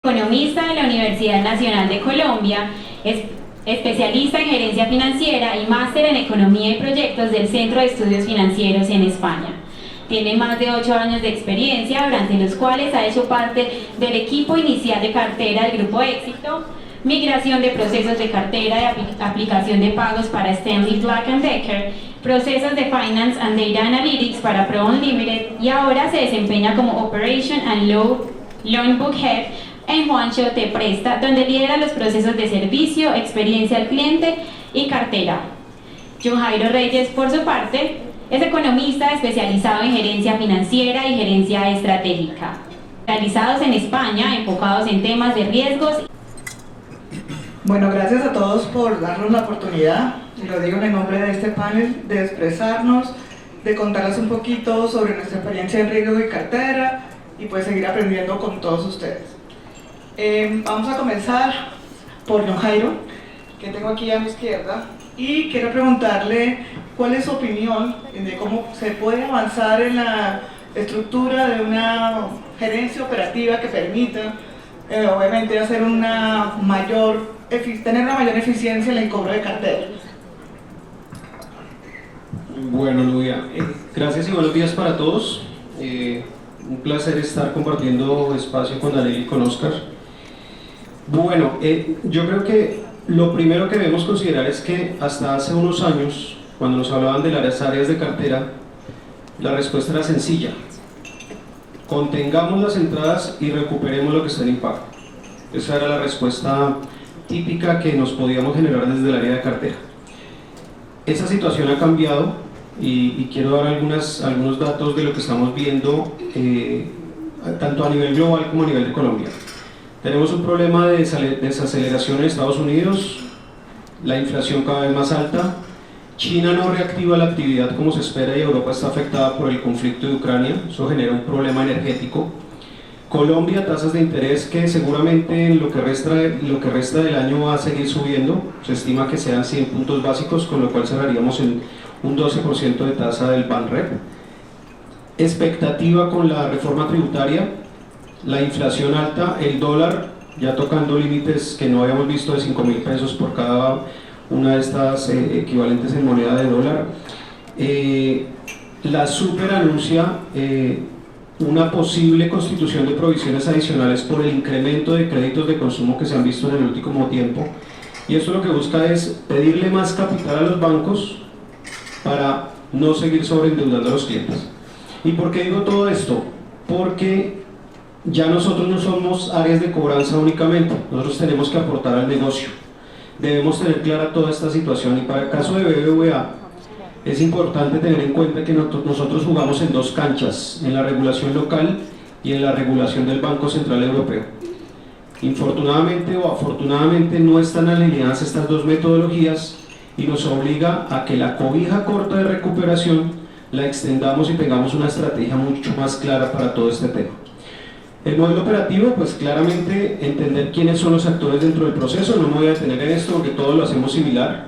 Economista de la Universidad Nacional de Colombia, es especialista en gerencia financiera y máster en economía y proyectos del Centro de Estudios Financieros en España. Tiene más de 8 años de experiencia, durante los cuales ha hecho parte del equipo inicial de cartera del Grupo Éxito, migración de procesos de cartera de aplicación de pagos para Stanley Black & Decker, procesos de Finance and Data Analytics para Pro Unlimited y ahora se desempeña como Operation and Loan Book Head en Juancho Te Presta, donde lidera los procesos de servicio, experiencia al cliente y cartera. John Jairo Reyes, por su parte, es economista especializado en gerencia financiera y gerencia estratégica, realizados en España, enfocados en temas de riesgos. Bueno, gracias a todos por darnos la oportunidad, y lo digo en el nombre de este panel, de expresarnos, de contarles un poquito sobre nuestra experiencia en riesgo y cartera y pues seguir aprendiendo con todos ustedes. Vamos a comenzar por John Jairo, que tengo aquí a mi izquierda, y quiero preguntarle cuál es su opinión de cómo se puede avanzar en la estructura de una gerencia operativa que permita obviamente hacer tener una mayor eficiencia en el cobro de cartera. Bueno, Nubia, gracias y buenos días para todos. Un placer estar compartiendo espacio con Daniel y con Oscar. Bueno, yo creo que lo primero que debemos considerar es que hasta hace unos años, cuando nos hablaban de las áreas de cartera, la respuesta era sencilla: contengamos las entradas y recuperemos lo que está en impago. Esa era la respuesta típica que nos podíamos generar desde el área de cartera. Esa situación ha cambiado y quiero dar algunos datos de lo que estamos viendo tanto a nivel global como a nivel de Colombia. Tenemos un problema de desaceleración en Estados Unidos, la inflación cada vez más alta, China no reactiva la actividad como se espera y Europa está afectada por el conflicto de Ucrania, eso genera un problema energético. Colombia, tasas de interés que seguramente en lo que resta del año va a seguir subiendo, se estima que sean 100 puntos básicos, con lo cual cerraríamos en un 12% de tasa del BANREP. Expectativa con la reforma tributaria, la inflación alta, el dólar ya tocando límites que no habíamos visto de 5.000 pesos por cada una de estas equivalentes en moneda de dólar. La super anuncia una posible constitución de provisiones adicionales por el incremento de créditos de consumo que se han visto en el último tiempo, y esto lo que busca es pedirle más capital a los bancos para no seguir sobreendeudando a los clientes. ¿Y por qué digo todo esto? Porque ya nosotros no somos áreas de cobranza únicamente, nosotros tenemos que aportar al negocio. Debemos tener clara toda esta situación, y para el caso de BBVA es importante tener en cuenta que nosotros jugamos en dos canchas, en la regulación local y en la regulación del Banco Central Europeo. Infortunadamente o afortunadamente no están alineadas estas dos metodologías y nos obliga a que la cobija corta de recuperación la extendamos y tengamos una estrategia mucho más clara para todo este tema. El modelo operativo, pues claramente entender quiénes son los actores dentro del proceso, no me voy a detener en esto porque todos lo hacemos similar.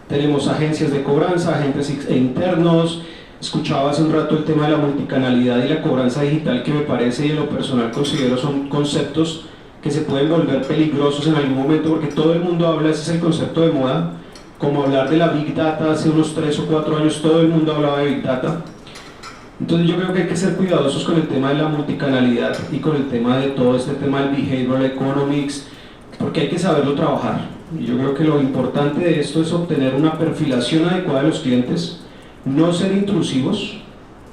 Tenemos agencias de cobranza, agentes internos, escuchaba hace un rato el tema de la multicanalidad y la cobranza digital, que me parece y en lo personal considero son conceptos que se pueden volver peligrosos en algún momento, porque todo el mundo habla, ese es el concepto de moda, como hablar de la Big Data. Hace unos 3 o 4 años todo el mundo hablaba de Big Data. Entonces yo creo que hay que ser cuidadosos con el tema de la multicanalidad y con el tema de todo este tema del behavioral economics, porque hay que saberlo trabajar. Y yo creo que lo importante de esto es obtener una perfilación adecuada de los clientes, no ser intrusivos,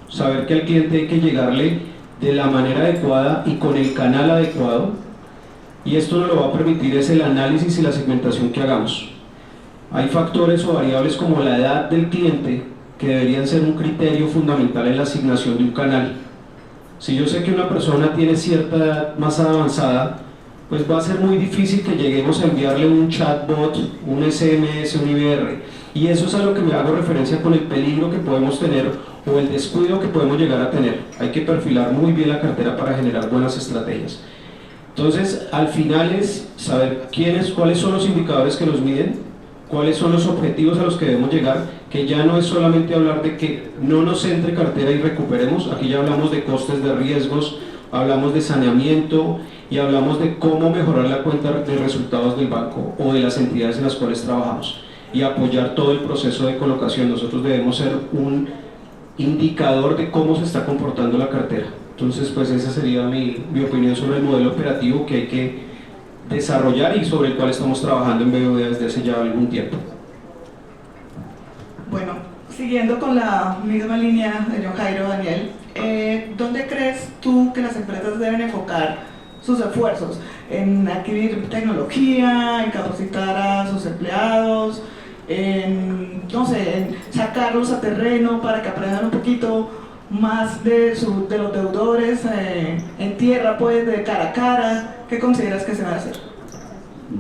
saber que al cliente hay que llegarle de la manera adecuada y con el canal adecuado, y esto nos lo va a permitir es el análisis y la segmentación que hagamos. Hay factores o variables como la edad del cliente que deberían ser un criterio fundamental en la asignación de un canal. Si yo sé que una persona tiene cierta edad más avanzada, pues va a ser muy difícil que lleguemos a enviarle un chatbot, un SMS, un IVR, y eso es a lo que me hago referencia con el peligro que podemos tener o el descuido que podemos llegar a tener. Hay que perfilar muy bien la cartera para generar buenas estrategias. Entonces, al final es saber cuáles son los indicadores que nos miden, cuáles son los objetivos a los que debemos llegar, que ya no es solamente hablar de que no nos entre cartera y recuperemos. Aquí ya hablamos de costes, de riesgos, hablamos de saneamiento y hablamos de cómo mejorar la cuenta de resultados del banco o de las entidades en las cuales trabajamos y apoyar todo el proceso de colocación. Nosotros debemos ser un indicador de cómo se está comportando la cartera. Entonces, pues esa sería mi opinión sobre el modelo operativo que hay que desarrollar y sobre el cual estamos trabajando en BBVA desde hace ya algún tiempo. Bueno, siguiendo con la misma línea de John Jairo, Daniel, ¿dónde crees tú que las empresas deben enfocar sus esfuerzos? ¿En adquirir tecnología, en capacitar a sus empleados, en, no sé, en sacarlos a terreno para que aprendan un poquito más de los deudores en tierra, pues, de cara a cara? ¿Qué consideras que se va a hacer?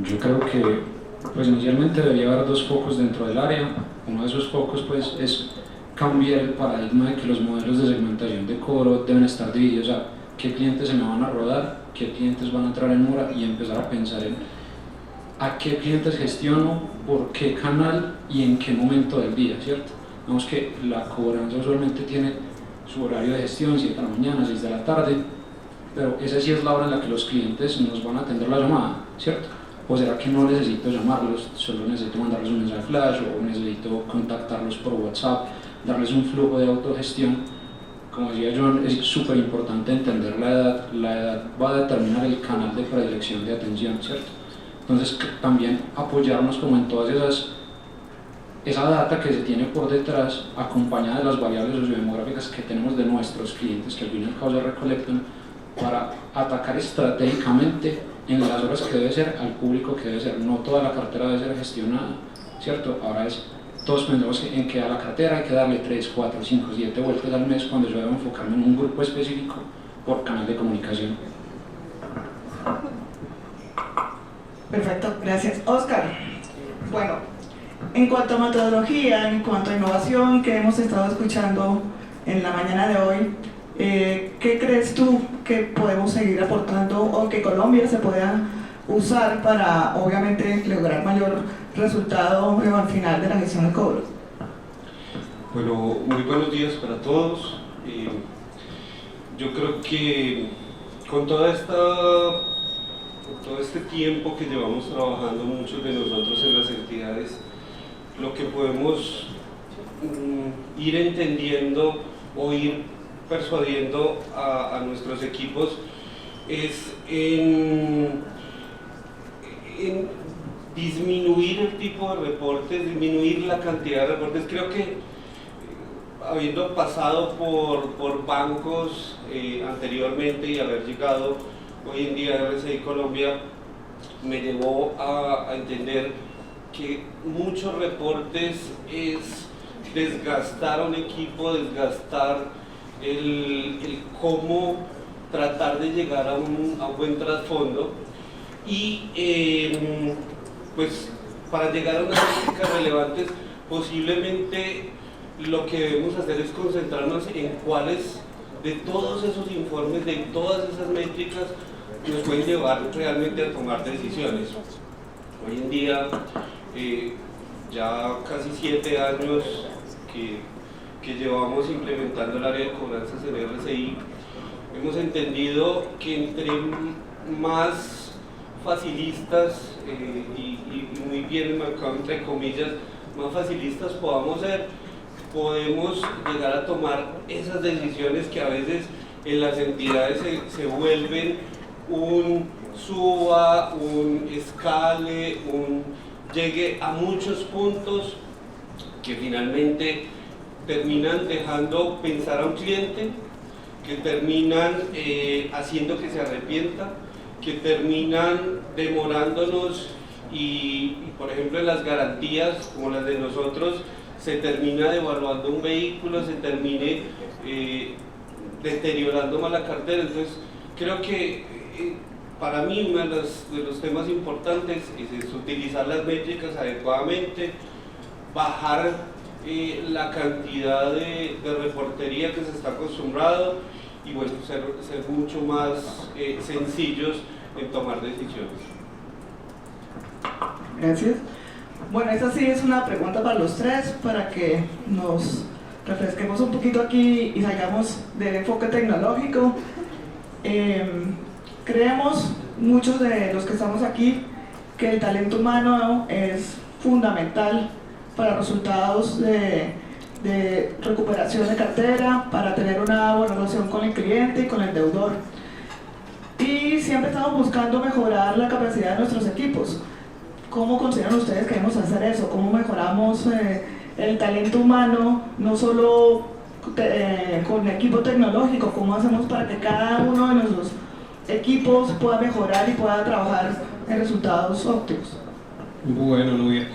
Yo creo que pues inicialmente debería haber dos focos dentro del área. Uno de esos focos pues es cambiar el paradigma de que los modelos de segmentación de cobro deben estar divididos a qué clientes se me van a rodar, qué clientes van a entrar en mora, y empezar a pensar en a qué clientes gestiono, por qué canal y en qué momento del día, ¿cierto? Vemos que la cobranza usualmente tiene su horario de gestión, 7 de la mañana, 6 de la tarde, pero esa sí es la hora en la que los clientes nos van a atender la llamada, ¿cierto? ¿O será que no necesito llamarlos, solo necesito mandarles un mensaje flash o necesito contactarlos por WhatsApp, darles un flujo de autogestión? Como decía John, es súper importante entender la edad. La edad va a determinar el canal de predilección de atención, ¿cierto? Entonces también apoyarnos como en todas esa data que se tiene por detrás, acompañada de las variables sociodemográficas que tenemos de nuestros clientes, que al fin y al cabo se recolectan, para atacar estratégicamente en las horas que debe ser, al público que debe ser. No toda la cartera debe ser gestionada, ¿cierto? Ahora todos pensamos en que a la cartera hay que darle 3, 4, 5, 7 vueltas al mes, cuando yo debo enfocarme en un grupo específico por canal de comunicación. Perfecto, gracias. Oscar, bueno, en cuanto a metodología, en cuanto a innovación que hemos estado escuchando en la mañana de hoy, ¿qué crees tú que podemos seguir aportando o que Colombia se pueda usar para, obviamente, lograr mayor resultado al final de la gestión de cobros? Bueno, muy buenos días para todos. Yo creo que con todo este tiempo que llevamos trabajando muchos de nosotros en las entidades, lo que podemos ir entendiendo o ir persuadiendo a nuestros equipos es en disminuir el tipo de reportes, disminuir la cantidad de reportes. Creo que habiendo pasado por bancos anteriormente y haber llegado hoy en día a RCI Colombia, me llevó a entender que muchos reportes es desgastar a un equipo, desgastar el cómo tratar de llegar a un buen trasfondo, y pues para llegar a unas métricas relevantes, posiblemente lo que debemos hacer es concentrarnos en cuáles de todos esos informes, de todas esas métricas, nos pueden llevar realmente a tomar decisiones. Hoy en día, ya casi 7 años que llevamos implementando el área de cobranzas en RCI, hemos entendido que entre más facilistas, y muy bien marcado entre comillas, más facilistas podamos ser, podemos llegar a tomar esas decisiones que a veces en las entidades se vuelven un suba, un escale, un llegue a muchos puntos que finalmente terminan dejando pensar a un cliente, que terminan haciendo que se arrepienta, que terminan demorándonos y por ejemplo en las garantías como las de nosotros se termina devaluando un vehículo, se termine deteriorando más la cartera. Entonces creo que para mí uno de los temas importantes es utilizar las métricas adecuadamente, bajar la cantidad de reportería que se está acostumbrado y bueno, ser mucho más sencillos en tomar decisiones. Gracias. Bueno, esa sí es una pregunta para los tres, para que nos refresquemos un poquito aquí y salgamos del enfoque tecnológico. Creemos, muchos de los que estamos aquí, que el talento humano es fundamental para resultados de recuperación de cartera, para tener una buena relación con el cliente y con el deudor. Y siempre estamos buscando mejorar la capacidad de nuestros equipos. ¿Cómo consideran ustedes que debemos hacer eso? ¿Cómo mejoramos el talento humano, no solo con equipo tecnológico? ¿Cómo hacemos para que cada uno de nuestros equipos pueda mejorar y pueda trabajar en resultados óptimos? Bueno, Nubia,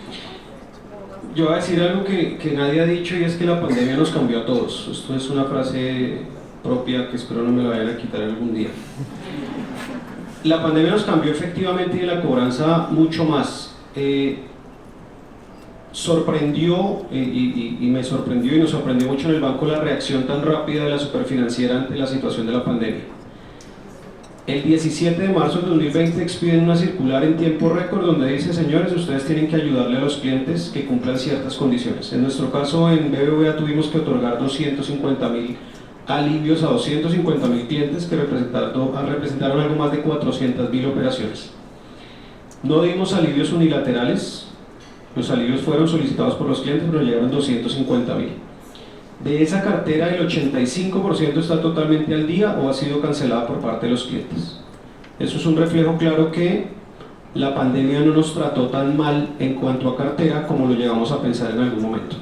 yo voy a decir algo que nadie ha dicho, y es que la pandemia nos cambió a todos. Esto es una frase propia que espero no me la vayan a quitar algún día. La pandemia nos cambió efectivamente, y de la cobranza mucho más. Sorprendió, y me sorprendió y nos sorprendió mucho en el banco la reacción tan rápida de la superfinanciera ante la situación de la pandemia. El 17 de marzo del 2020 expiden una circular en tiempo récord donde dice: señores, ustedes tienen que ayudarle a los clientes que cumplan ciertas condiciones. En nuestro caso en BBVA tuvimos que otorgar 250.000 alivios a 250.000 clientes que representaron algo más de 400.000 operaciones. No dimos alivios unilaterales, los alivios fueron solicitados por los clientes, pero llegaron 250.000. De esa cartera, el 85% está totalmente al día o ha sido cancelada por parte de los clientes. Eso es un reflejo claro que la pandemia no nos trató tan mal en cuanto a cartera como lo llegamos a pensar en algún momento.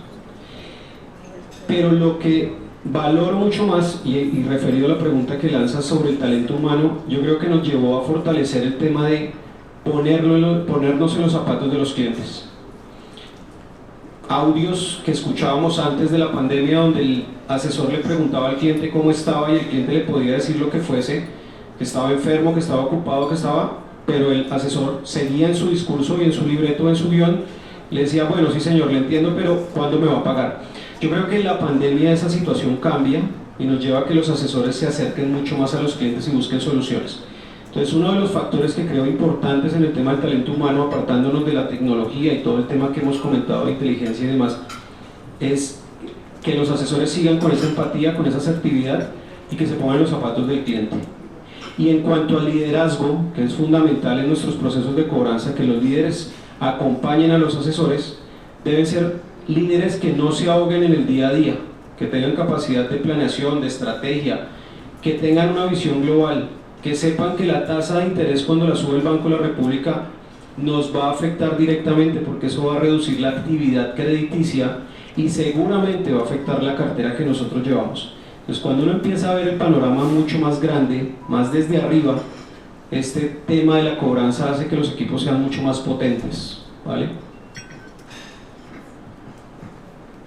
Pero lo que valoro mucho más, y referido a la pregunta que lanzas sobre el talento humano, yo creo que nos llevó a fortalecer el tema de ponernos en los zapatos de los clientes. Audios que escuchábamos antes de la pandemia donde el asesor le preguntaba al cliente cómo estaba y el cliente le podía decir lo que fuese, que estaba enfermo, que estaba ocupado, pero el asesor seguía en su discurso y en su libreto, en su guión, le decía: bueno, sí señor, le entiendo, pero ¿cuándo me va a pagar? Yo creo que en la pandemia esa situación cambia y nos lleva a que los asesores se acerquen mucho más a los clientes y busquen soluciones. Entonces, uno de los factores que creo importantes en el tema del talento humano, apartándonos de la tecnología y todo el tema que hemos comentado de inteligencia y demás, es que los asesores sigan con esa empatía, con esa asertividad y que se pongan los zapatos del cliente. Y en cuanto al liderazgo, que es fundamental en nuestros procesos de cobranza, que los líderes acompañen a los asesores, deben ser líderes que no se ahoguen en el día a día, que tengan capacidad de planeación, de estrategia, que tengan una visión global, que sepan que la tasa de interés cuando la sube el Banco de la República nos va a afectar directamente, porque eso va a reducir la actividad crediticia y seguramente va a afectar la cartera que nosotros llevamos. Entonces, cuando uno empieza a ver el panorama mucho más grande, más desde arriba, este tema de la cobranza hace que los equipos sean mucho más potentes, ¿vale?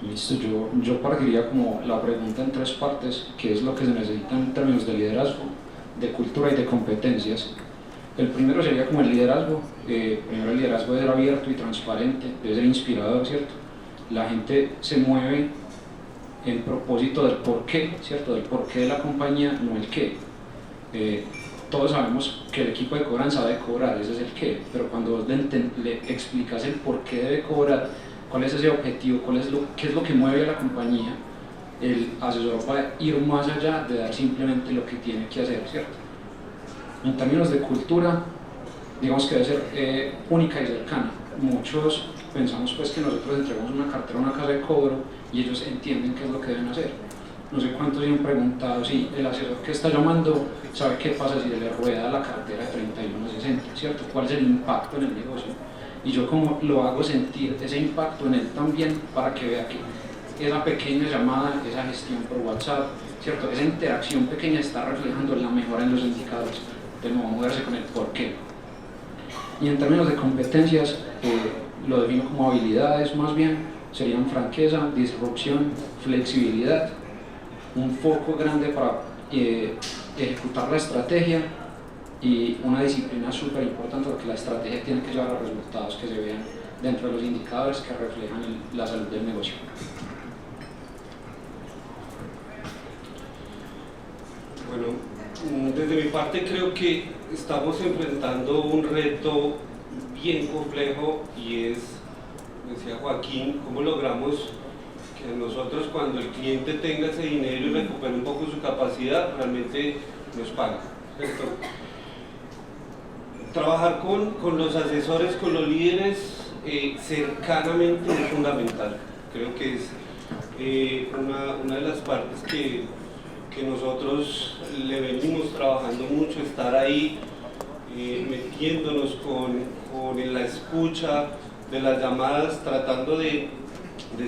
Listo, yo partiría como la pregunta en tres partes: ¿qué es lo que se necesita en términos de liderazgo, de cultura y de competencias? El primero sería como el liderazgo. Primero, el liderazgo debe ser abierto y transparente, debe ser inspirador, ¿cierto? La gente se mueve en propósito del porqué, ¿cierto? Del porqué de la compañía, no el qué. Todos sabemos que el equipo de cobranza debe cobrar, ese es el qué, pero cuando vos le explicas el por qué debe cobrar, cuál es ese objetivo, qué es lo que mueve a la compañía, el asesor va a ir más allá de dar simplemente lo que tiene que hacer, ¿cierto? En términos de cultura, digamos que debe ser única y cercana. Muchos pensamos pues que nosotros entregamos una cartera a una casa de cobro y ellos entienden qué es lo que deben hacer. No sé cuántos se han preguntado si el asesor que está llamando sabe qué pasa si le rueda la cartera de 3160, ¿cierto? ¿Cuál es el impacto en el negocio? Y yo como lo hago sentir ese impacto en él también, para que vea que esa pequeña llamada, esa gestión por WhatsApp, ¿cierto? Esa interacción pequeña está reflejando la mejora en los indicadores. Entonces, no moverse con el por qué. Y en términos de competencias, lo defino como habilidades más bien, serían franqueza, disrupción, flexibilidad, un foco grande para ejecutar la estrategia y una disciplina súper importante, porque la estrategia tiene que llevar a resultados que se vean dentro de los indicadores que reflejan la salud del negocio. Bueno, desde mi parte creo que estamos enfrentando un reto bien complejo, y es, decía Joaquín, cómo logramos que nosotros, cuando el cliente tenga ese dinero y recupere un poco su capacidad, realmente nos pague. ¿cierto? Trabajar con los asesores, con los líderes cercanamente es fundamental. Creo que es una de las partes que nosotros le venimos trabajando mucho, estar ahí metiéndonos con la escucha de las llamadas, tratando de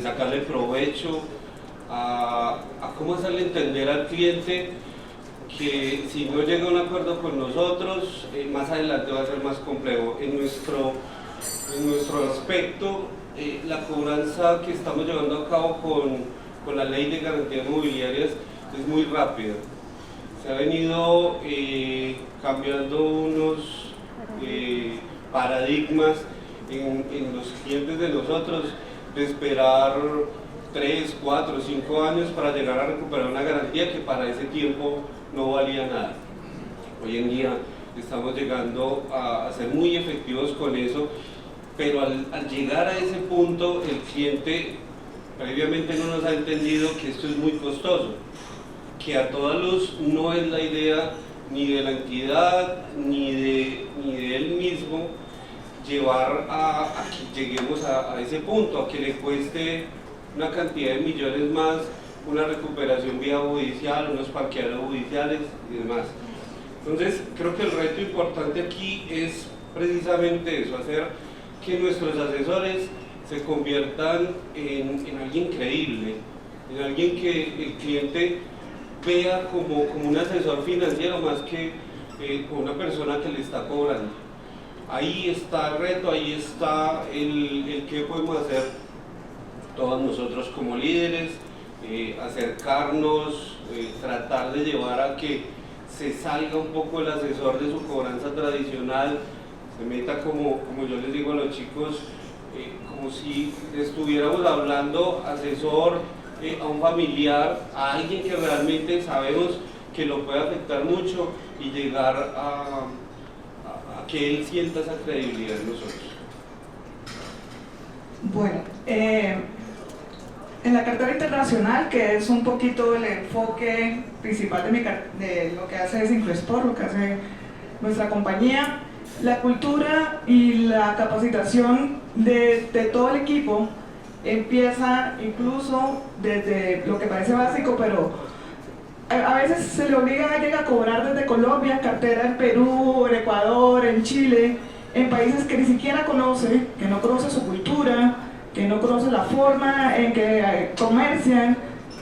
sacarle provecho a cómo hacerle entender al cliente que si no llega a un acuerdo con nosotros, más adelante va a ser más complejo. En nuestro aspecto, la cobranza que estamos llevando a cabo con la ley de garantías mobiliarias es muy rápida. Se ha venido cambiando unos paradigmas en los clientes de nosotros de esperar 3, 4, 5 años para llegar a recuperar una garantía que para ese tiempo no valía nada. Hoy en día estamos llegando a ser muy efectivos con eso, pero al llegar a ese punto el cliente previamente no nos ha entendido que esto es muy costoso, que a toda luz no es la idea ni de la entidad ni de él mismo llevar a que lleguemos a ese punto, a que le cueste una cantidad de millones más una recuperación vía judicial, unos parqueaderos judiciales y demás. Entonces creo que el reto importante aquí es precisamente eso, hacer que nuestros asesores se conviertan en alguien creíble, en alguien que el cliente vea como un asesor financiero más que como una persona que le está cobrando. Ahí está el reto, ahí está el que podemos hacer todos nosotros como líderes, acercarnos, tratar de llevar a que se salga un poco el asesor de su cobranza tradicional, se meta como yo les digo a los chicos, como si estuviéramos hablando asesor a un familiar, a alguien que realmente sabemos que lo puede afectar mucho y llegar a que él sienta esa credibilidad en nosotros. Bueno, en la cartera internacional, que es un poquito el enfoque principal de lo que hace Sincrosport, lo que hace nuestra compañía, la cultura y la capacitación de todo el equipo empieza incluso desde lo que parece básico, pero a veces se le obliga a alguien a cobrar desde Colombia, cartera en Perú, en Ecuador, en Chile, en países que ni siquiera conoce, que no conoce su cultura, que no conoce la forma en que comercian,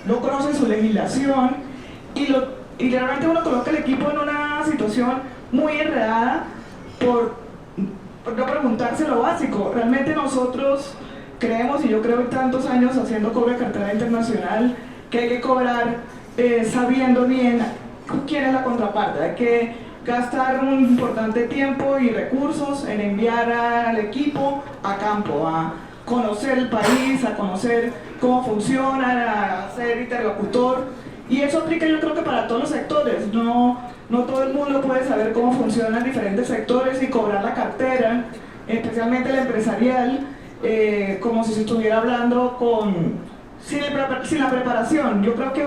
no conoce su legislación y realmente uno coloca el equipo en una situación muy enredada por no preguntarse lo básico. Realmente nosotros creemos, y yo creo en tantos años haciendo cobro de cartera internacional, que hay que cobrar sabiendo bien quién es la contraparte. Hay que gastar un importante tiempo y recursos en enviar al equipo a campo, a conocer el país, a conocer cómo funciona, a ser interlocutor, y eso aplica yo creo que para todos los sectores. No todo el mundo puede saber cómo funcionan diferentes sectores y cobrar la cartera, especialmente la empresarial, como si se estuviera hablando sin la preparación. Yo creo que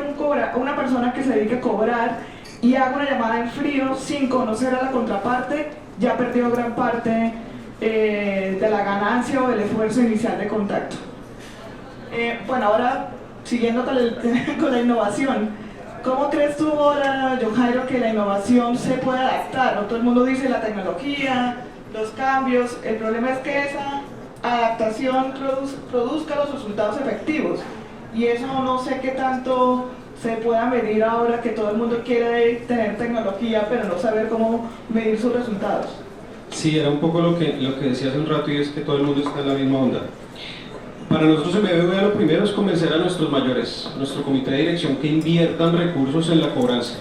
una persona que se dedique a cobrar y haga una llamada en frío sin conocer a la contraparte, ya perdió gran parte de la ganancia o del esfuerzo inicial de contacto. Bueno, ahora siguiendo con la innovación, ¿cómo crees tú ahora, John Jairo, que la innovación se puede adaptar? ¿No? Todo el mundo dice la tecnología, los cambios, el problema es que esa adaptación produzca los resultados efectivos, y eso no sé qué tanto se pueda medir ahora que todo el mundo quiere tener tecnología pero no saber cómo medir sus resultados. Sí, era un poco lo que decía hace un rato, y es que todo el mundo está en la misma onda. Para nosotros en BBVA lo primero es convencer a nuestros mayores, a nuestro comité de dirección, que inviertan recursos en la cobranza.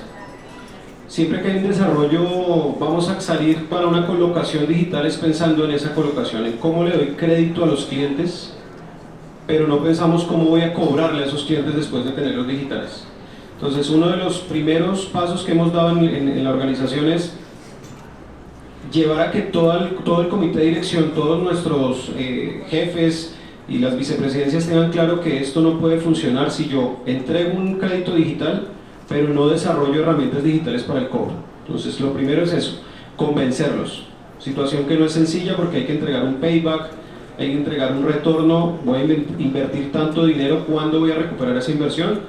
Siempre que hay un desarrollo, vamos a salir para una colocación digital es pensando en esa colocación, en cómo le doy crédito a los clientes, pero no pensamos cómo voy a cobrarle a esos clientes después de tenerlos digitales. Entonces, uno de los primeros pasos que hemos dado en la organización es llevar a que todo el comité de dirección, todos nuestros jefes y las vicepresidencias tengan claro que esto no puede funcionar si yo entrego un crédito digital pero no desarrollo herramientas digitales para el cobro. Entonces lo primero es eso, convencerlos. Situación que no es sencilla porque hay que entregar un payback, hay que entregar un retorno, voy a invertir tanto dinero, ¿cuándo voy a recuperar esa inversión?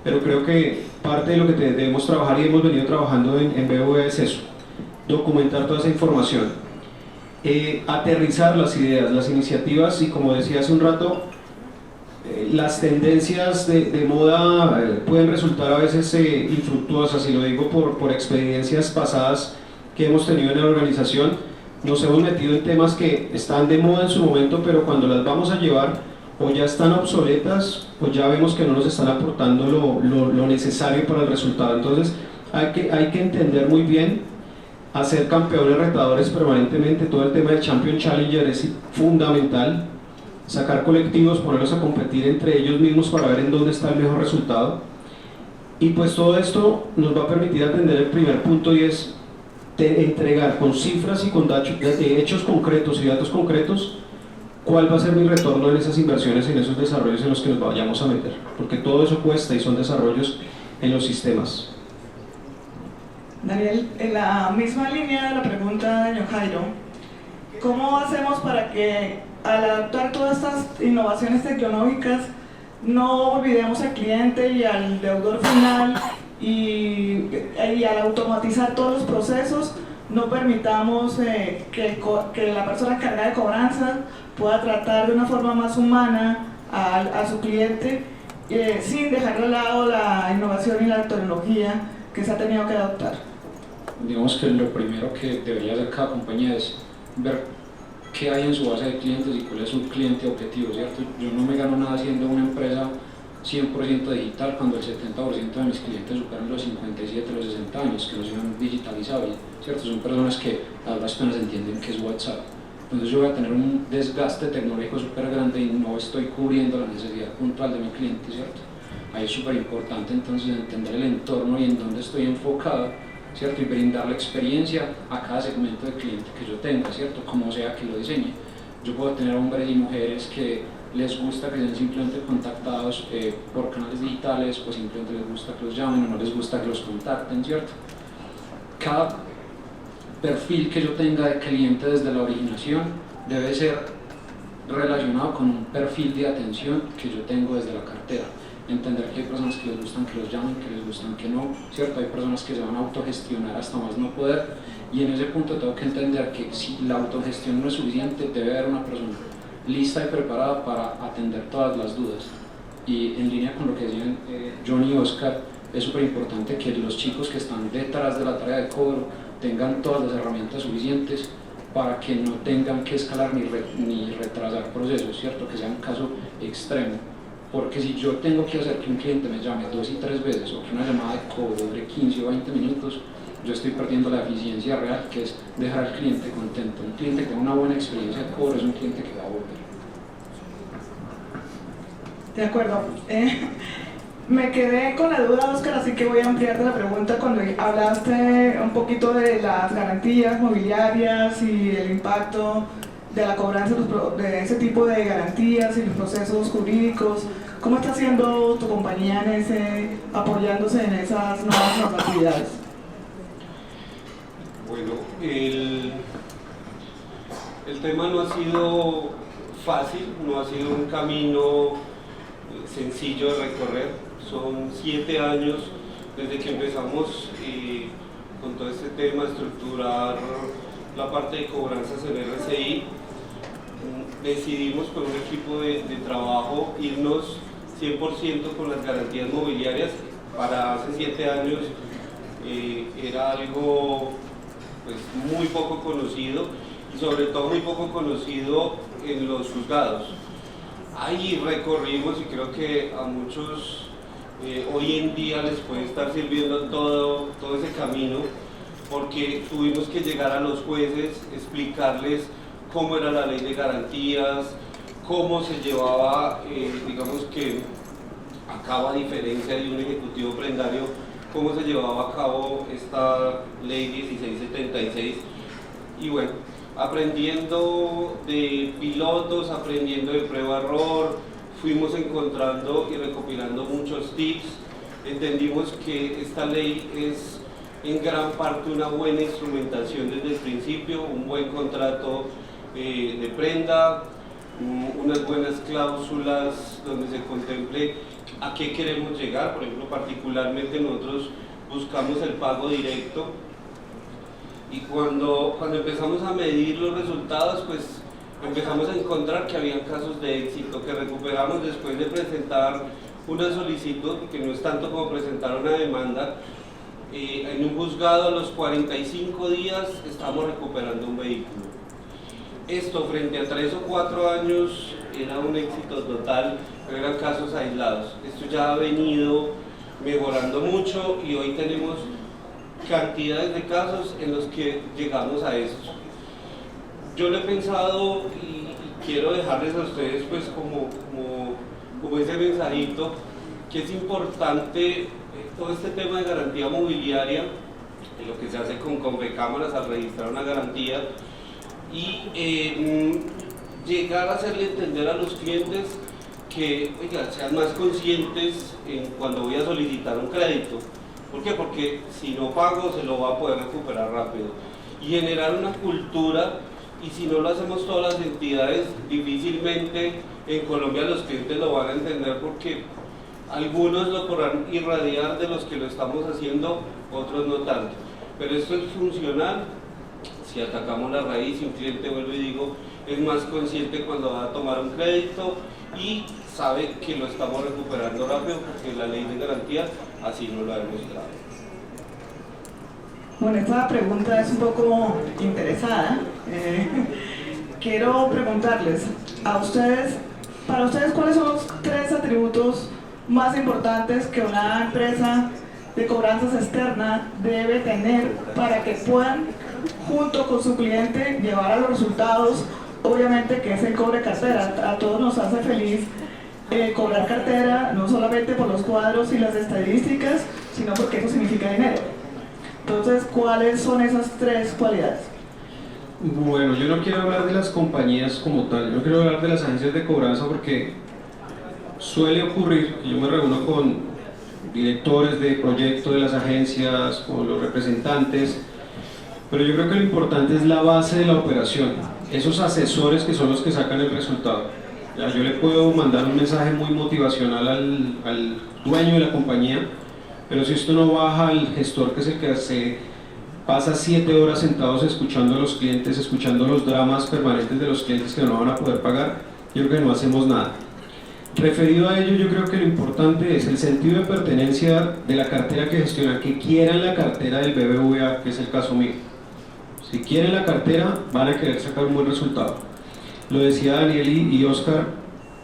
Pero creo que parte de lo que debemos trabajar y hemos venido trabajando en BBVA es eso, documentar toda esa información, aterrizar las ideas, las iniciativas y como decía hace un rato, las tendencias de moda pueden resultar a veces infructuosas, y lo digo por experiencias pasadas que hemos tenido en la organización. Nos hemos metido en temas que están de moda en su momento, pero cuando las vamos a llevar o ya están obsoletas o ya vemos que no nos están aportando lo necesario para el resultado. Entonces hay que entender muy bien, hacer campeones retadores permanentemente. Todo el tema del Champion Challenger es fundamental, sacar colectivos, ponerlos a competir entre ellos mismos para ver en dónde está el mejor resultado, y pues todo esto nos va a permitir atender el primer punto, y es entregar con cifras y con hechos concretos y datos concretos cuál va a ser mi retorno en esas inversiones, en esos desarrollos en los que nos vayamos a meter, porque todo eso cuesta y son desarrollos en los sistemas. Daniel, en la misma línea de la pregunta de Jairo, ¿cómo hacemos para que al adaptar todas estas innovaciones tecnológicas no olvidemos al cliente y al deudor final, y al automatizar todos los procesos no permitamos que la persona encargada de cobranzas pueda tratar de una forma más humana a su cliente, sin dejar de lado la innovación y la tecnología que se ha tenido que adoptar? Digamos que lo primero que debería hacer cada compañía es ver qué hay en su base de clientes y cuál es su cliente objetivo, ¿cierto? Yo no me gano nada siendo una empresa 100% digital cuando el 70% de mis clientes superan los 57, los 60 años, que no son digitalizables, ¿cierto? Son personas que a duras penas entienden qué es WhatsApp. Entonces yo voy a tener un desgaste tecnológico súper grande y no estoy cubriendo la necesidad puntual de mi cliente, ¿cierto? Ahí es súper importante entonces entender el entorno y en dónde estoy enfocado, ¿cierto? Y brindar la experiencia a cada segmento de cliente que yo tenga, ¿cierto? Como sea que lo diseñe. Yo puedo tener hombres y mujeres que les gusta que sean simplemente contactados por canales digitales, o simplemente les gusta que los llamen o no les gusta que los contacten, ¿cierto? Cada perfil que yo tenga de cliente desde la originación debe ser relacionado con un perfil de atención que yo tengo desde la cartera. Entender que hay personas que les gustan que los llamen, que les gustan que no, ¿cierto? Hay personas que se van a autogestionar hasta más no poder, y en ese punto tengo que entender que si la autogestión no es suficiente, debe haber una persona lista y preparada para atender todas las dudas. Y en línea con lo que decían Johnny y Oscar, es súper importante que los chicos que están detrás de la tarea de cobro tengan todas las herramientas suficientes para que no tengan que escalar ni retrasar procesos, ¿cierto? Que sea un caso extremo. Porque si yo tengo que hacer que un cliente me llame 2 y 3 veces, o que una llamada de cobro dure 15 o 20 minutos, yo estoy perdiendo la eficiencia real, que es dejar al cliente contento. Un cliente que tenga una buena experiencia de cobro es un cliente que va a volver. De acuerdo. Me quedé con la duda, Oscar, así que voy a ampliarte la pregunta. Cuando hablaste un poquito de las garantías mobiliarias y el impacto de la cobranza de ese tipo de garantías y los procesos jurídicos, ¿cómo está haciendo tu compañía apoyándose en esas nuevas normatividades? Bueno, el tema no ha sido fácil, no ha sido un camino sencillo de recorrer. Son 7 años desde que empezamos con todo este tema, estructurar la parte de cobranzas en RCI. Decidimos con un equipo de trabajo irnos 100% con las garantías mobiliarias. Para hace 7 años era algo pues muy poco conocido, y sobre todo muy poco conocido en los juzgados. Ahí recorrimos, y creo que a muchos hoy en día les puede estar sirviendo todo ese camino, porque tuvimos que llegar a los jueces, explicarles cómo era la ley de garantías, cómo se llevaba, digamos que a cabo, a diferencia de un ejecutivo prendario, cómo se llevaba a cabo esta ley 1676. Y bueno, aprendiendo de pilotos, aprendiendo de prueba-error, fuimos encontrando y recopilando muchos tips. Entendimos que esta ley es en gran parte una buena instrumentación desde el principio, un buen contrato de prenda, unas buenas cláusulas donde se contemple a qué queremos llegar. Por ejemplo, particularmente nosotros buscamos el pago directo, y cuando empezamos a medir los resultados, pues empezamos a encontrar que había casos de éxito que recuperamos después de presentar una solicitud, que no es tanto como presentar una demanda. En un juzgado a los 45 días estamos recuperando un vehículo. Esto frente a 3 o 4 años era un éxito total, pero eran casos aislados. Esto ya ha venido mejorando mucho y hoy tenemos cantidades de casos en los que llegamos a esto. Yo lo he pensado y quiero dejarles a ustedes pues como ese mensajito, que es importante todo este tema de garantía mobiliaria, lo que se hace con Confecámaras al registrar una garantía, y llegar a hacerle entender a los clientes que sean más conscientes cuando voy a solicitar un crédito. ¿Por qué? Porque si no pago se lo va a poder recuperar rápido, y generar una cultura. Y si no lo hacemos todas las entidades, difícilmente en Colombia los clientes lo van a entender, porque algunos lo podrán irradiar de los que lo estamos haciendo, otros no tanto. Pero esto es funcional si atacamos la raíz, y un cliente, vuelvo y digo, es más consciente cuando va a tomar un crédito y sabe que lo estamos recuperando rápido, porque la ley de garantía así nos lo ha demostrado. Bueno, esta pregunta es un poco interesada. Quiero preguntarles a ustedes, para ustedes, ¿cuáles son los 3 atributos más importantes que una empresa de cobranzas externa debe tener para que puedan, junto con su cliente, llevar a los resultados, obviamente, que es el cobre cartera? A todos nos hace feliz cobrar cartera, no solamente por los cuadros y las estadísticas, sino porque eso significa dinero. Entonces, ¿cuáles son esas 3 cualidades? Bueno, yo no quiero hablar de las compañías como tal, yo quiero hablar de las agencias de cobranza, porque suele ocurrir que yo me reúno con directores de proyectos de las agencias, con los representantes, pero yo creo que lo importante es la base de la operación, esos asesores que son los que sacan el resultado. Ya, yo le puedo mandar un mensaje muy motivacional al dueño de la compañía, pero si esto no baja al gestor, que es el que se pasa 7 horas sentados escuchando a los clientes, escuchando los dramas permanentes de los clientes que no van a poder pagar, yo creo que no hacemos nada. Referido a ello, yo creo que lo importante es el sentido de pertenencia de la cartera que gestionan, que quieran la cartera del BBVA, que es el caso mío. Si quieren la cartera, van a querer sacar un buen resultado. Lo decía Daniel y Oscar,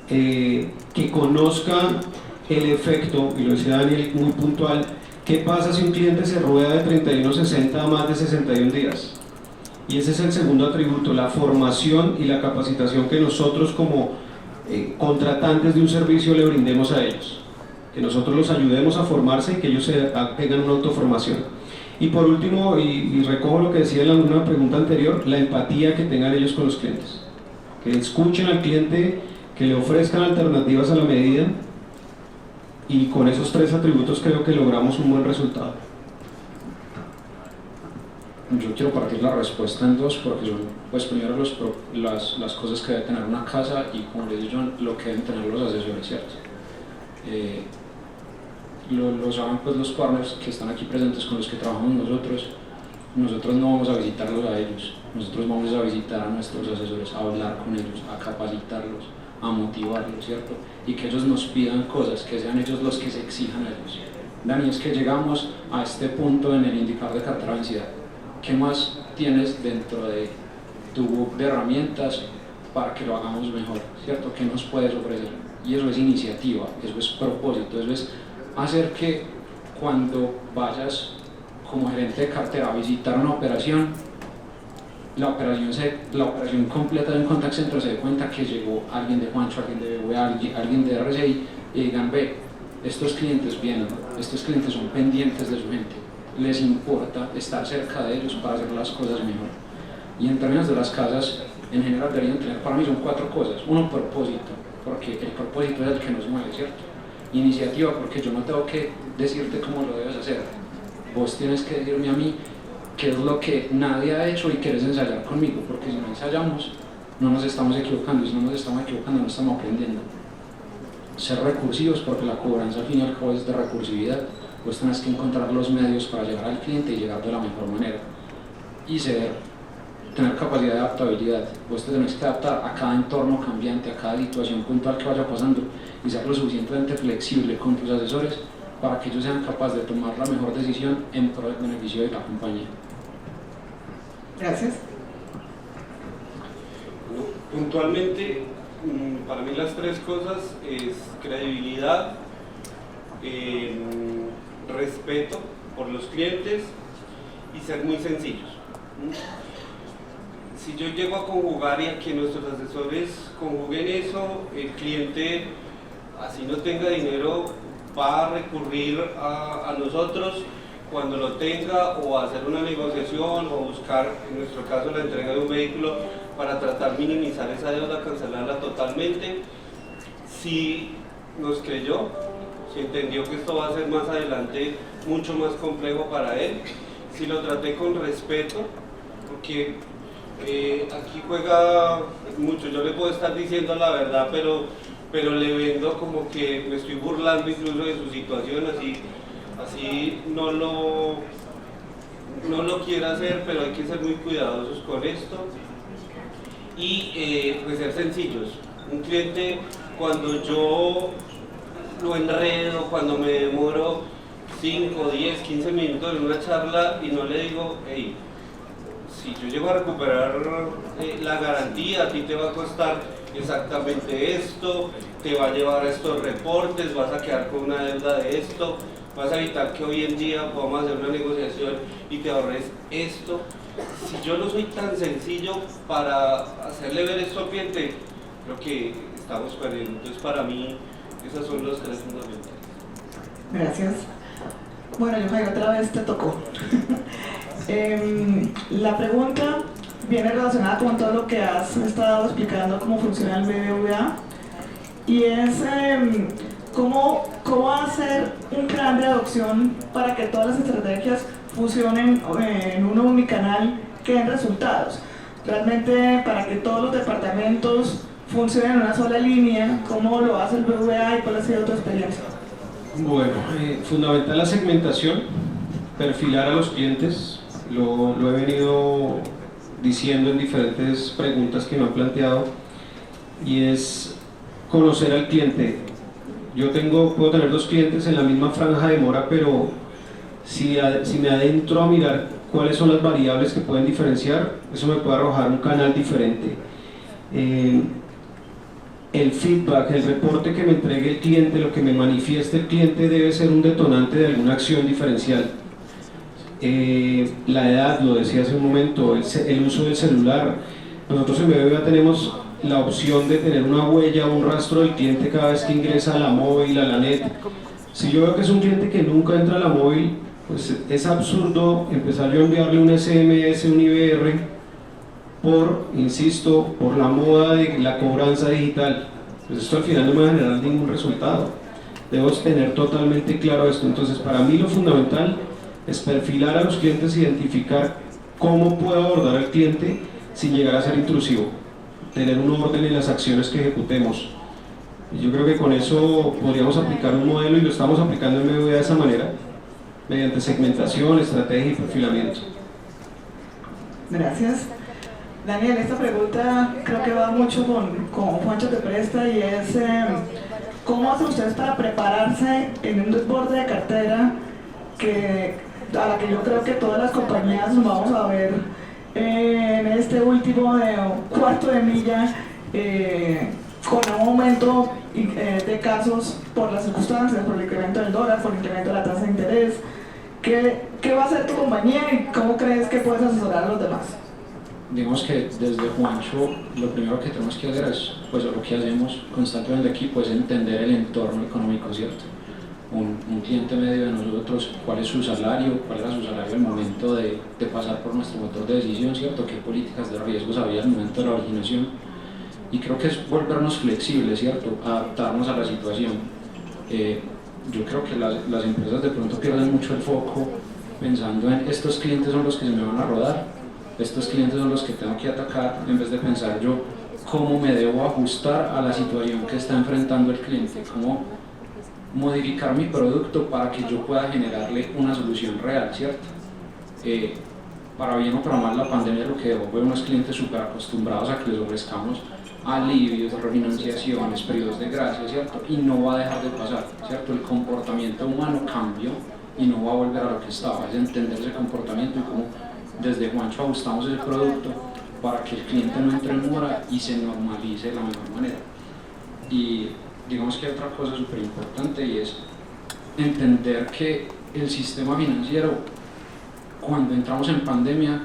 que conozcan el efecto, y lo decía Daniel muy puntual, ¿qué pasa si un cliente se rueda de 31.60 a más de 61 días? Y ese es el segundo atributo, la formación y la capacitación que nosotros como contratantes de un servicio le brindemos a ellos, que nosotros los ayudemos a formarse y que ellos tengan una autoformación. Y por último, y recojo lo que decía en una pregunta anterior, la empatía que tengan ellos con los clientes, que escuchen al cliente, que le ofrezcan alternativas a la medida, y con esos 3 atributos creo que logramos un buen resultado. Yo quiero partir la respuesta en 2, porque son, pues, primero las cosas que debe tener una casa, y como les digo yo, lo que deben tener los asesores, ¿cierto? Lo saben pues los partners que están aquí presentes con los que trabajamos nosotros no vamos a visitarlos a ellos, nosotros vamos a visitar a nuestros asesores, a hablar con ellos, a capacitarlos, a motivarlos, ¿cierto? Y que ellos nos pidan cosas, que sean ellos los que se exijan a ellos. Dani, es que llegamos a este punto en el indicador de cartera vencida. ¿Qué más tienes dentro de tu book de herramientas para que lo hagamos mejor, ¿cierto? ¿Qué nos puedes ofrecer? Y eso es iniciativa, eso es propósito, eso es hacer que cuando vayas como gerente de cartera a visitar una operación, la operación completa de un contact center se dé cuenta que llegó alguien de Juancho, alguien de BBVA, alguien de RCI, y digan, ve, estos clientes vienen, estos clientes son pendientes de su gente, les importa estar cerca de ellos para hacer las cosas mejor. Y en términos de las casas, en general deberían tener, para mí son 4 cosas. Uno, propósito, porque el propósito es el que nos mueve, ¿cierto? Iniciativa, porque yo no tengo que decirte cómo lo debes hacer, vos tienes que decirme a mí qué es lo que nadie ha hecho y quieres ensayar conmigo, porque si no ensayamos, no nos estamos equivocando, y si no nos estamos equivocando, no estamos aprendiendo. Ser recursivos, porque la cobranza al fin y al cabo es de recursividad. Vos tenés que encontrar los medios para llegar al cliente y llegar de la mejor manera. Y tener capacidad de adaptabilidad. Vos te tenés que adaptar a cada entorno cambiante, a cada situación puntual que vaya pasando y ser lo suficientemente flexible con tus asesores para que ellos sean capaces de tomar la mejor decisión en pro del beneficio de la compañía. Gracias. Puntualmente, para mí las tres cosas es credibilidad, respeto por los clientes y ser muy sencillos. Si yo llego a conjugar y a que nuestros asesores conjuguen eso, el cliente, así no tenga dinero, va a recurrir a nosotros cuando lo tenga, o a hacer una negociación, o buscar, en nuestro caso, la entrega de un vehículo para tratar de minimizar esa deuda, cancelarla totalmente. Si nos creyó, si entendió que esto va a ser más adelante mucho más complejo para él, si lo traté con respeto, porque aquí juega mucho. Yo le puedo estar diciendo la verdad, pero le vendo como que me estoy burlando incluso de su situación, así no lo quiero hacer, pero hay que ser muy cuidadosos con esto y pues ser sencillos. Un cliente, cuando yo lo enredo, cuando me demoro 5, 10, 15 minutos en una charla y no le digo, hey, si yo llego a recuperar la garantía, a ti te va a costar exactamente esto, te va a llevar a estos reportes, vas a quedar con una deuda de esto, vas a evitar que hoy en día podamos hacer una negociación y te ahorres esto. Si yo no soy tan sencillo para hacerle ver esto al cliente, creo que estamos perdiendo. Entonces, para mí, esos son los tres fundamentales. Gracias. Bueno, Yohai, otra vez te tocó. La pregunta viene relacionada con todo lo que has estado explicando, cómo funciona el BBVA, y es cómo hacer un plan de adopción para que todas las estrategias funcionen en un unicanal que den resultados. Realmente, para que todos los departamentos funcionen en una sola línea, ¿cómo lo hace el BBVA y cuál ha sido tu experiencia? Bueno, fundamental la segmentación, perfilar a los clientes, lo he venido diciendo en diferentes preguntas que me han planteado, y es conocer al cliente. Yo puedo tener dos clientes en la misma franja de mora, pero si me adentro a mirar cuáles son las variables que pueden diferenciar, eso me puede arrojar un canal diferente. El feedback, el reporte que me entregue el cliente, lo que me manifieste el cliente, debe ser un detonante de alguna acción diferencial. La edad, lo decía hace un momento, el uso del celular. Nosotros en BBVA tenemos la opción de tener una huella o un rastro del cliente cada vez que ingresa a la móvil, a la net. Si yo veo que es un cliente que nunca entra a la móvil, pues es absurdo empezar yo a enviarle un SMS, un IBR, insisto, por la moda de la cobranza digital. Pues esto al final no me va a generar ningún resultado. Debo tener totalmente claro esto. Entonces, para mí lo fundamental es perfilar a los clientes, identificar cómo puedo abordar al cliente sin llegar a ser intrusivo, tener un orden en las acciones que ejecutemos. Y yo creo que con eso podríamos aplicar un modelo, y lo estamos aplicando en BBVA de esa manera, mediante segmentación, estrategia y perfilamiento. Gracias. Daniel, esta pregunta creo que va mucho con Juancho Te Presta, y es ¿cómo hacen ustedes para prepararse en un desborde de cartera a la que yo creo que todas las compañías nos vamos a ver en este último cuarto de milla, con un aumento de casos por las circunstancias, por el incremento del dólar, por el incremento de la tasa de interés? ¿Qué va a hacer tu compañía y cómo crees que puedes asesorar a los demás? Digamos que desde Juancho lo primero que tenemos que hacer es, pues lo que hacemos constantemente en el equipo, es entender el entorno económico, ¿cierto? Un cliente medio de nosotros, cuál era su salario al momento de pasar por nuestro motor de decisión, ¿cierto? Qué políticas de riesgos había al momento de la originación. Y creo que es volvernos flexibles, ¿cierto? Adaptarnos a la situación. Yo creo que las empresas de pronto pierden mucho el foco pensando en estos clientes son los que se me van a rodar, estos clientes son los que tengo que atacar, en vez de pensar yo cómo me debo ajustar a la situación que está enfrentando el cliente, cómo modificar mi producto para que yo pueda generarle una solución real, ¿cierto? Para bien o para mal, la pandemia lo que dejó fue unos clientes súper acostumbrados a que les ofrezcamos alivios, refinanciaciones, periodos de gracia, ¿cierto? Y no va a dejar de pasar, ¿cierto? El comportamiento humano cambió y no va a volver a lo que estaba, es entender ese comportamiento y cómo desde Juancho ajustamos ese producto para que el cliente no entre en mora y se normalice de la mejor manera. Y digamos que hay otra cosa súper importante y es entender que el sistema financiero, cuando entramos en pandemia,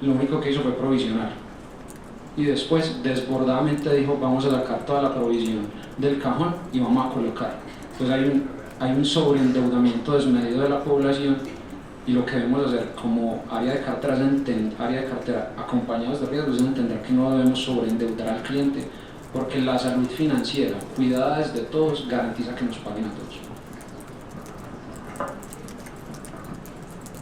lo único que hizo fue provisionar y después desbordadamente dijo vamos a sacar toda la provisión del cajón y vamos a colocar. Entonces hay un sobreendeudamiento desmedido de la población y lo que debemos hacer como área de cartera acompañados de riesgos es entender que no debemos sobreendeudar al cliente, porque la salud financiera cuidada desde todos garantiza que nos paguen a todos.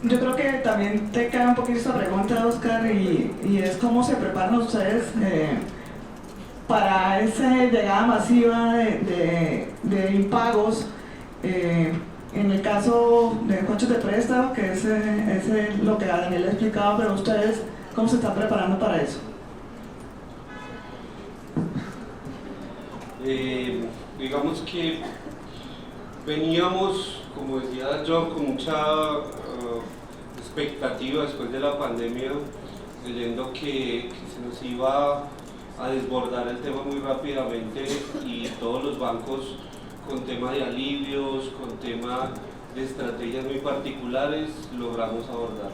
Yo creo que también te cae un poquito esta pregunta, Oscar, y es cómo se preparan ustedes para esa llegada masiva de impagos. En el caso de coches de préstamo, que es lo que Daniel ha explicado, pero ustedes, ¿cómo se están preparando para eso? Digamos que veníamos, como decía John, con mucha expectativa después de la pandemia, creyendo que se nos iba a desbordar el tema muy rápidamente y todos los bancos con tema de alivios, con tema de estrategias muy particulares, logramos abordar.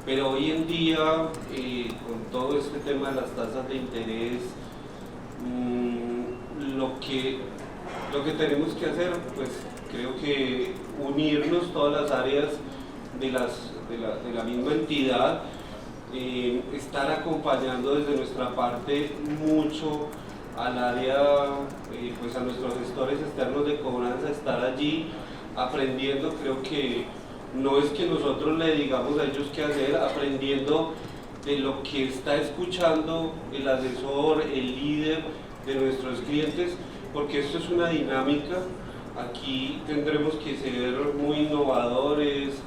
Pero hoy en día, con todo este tema de las tasas de interés, lo que tenemos que hacer, pues creo que unirnos todas las áreas de la misma entidad, estar acompañando desde nuestra parte mucho al área, pues a nuestros gestores externos de cobranza, estar allí aprendiendo. Creo que no es que nosotros le digamos a ellos qué hacer, aprendiendo de lo que está escuchando el asesor, el líder de nuestros clientes, porque esto es una dinámica. Aquí tendremos que ser muy innovadores,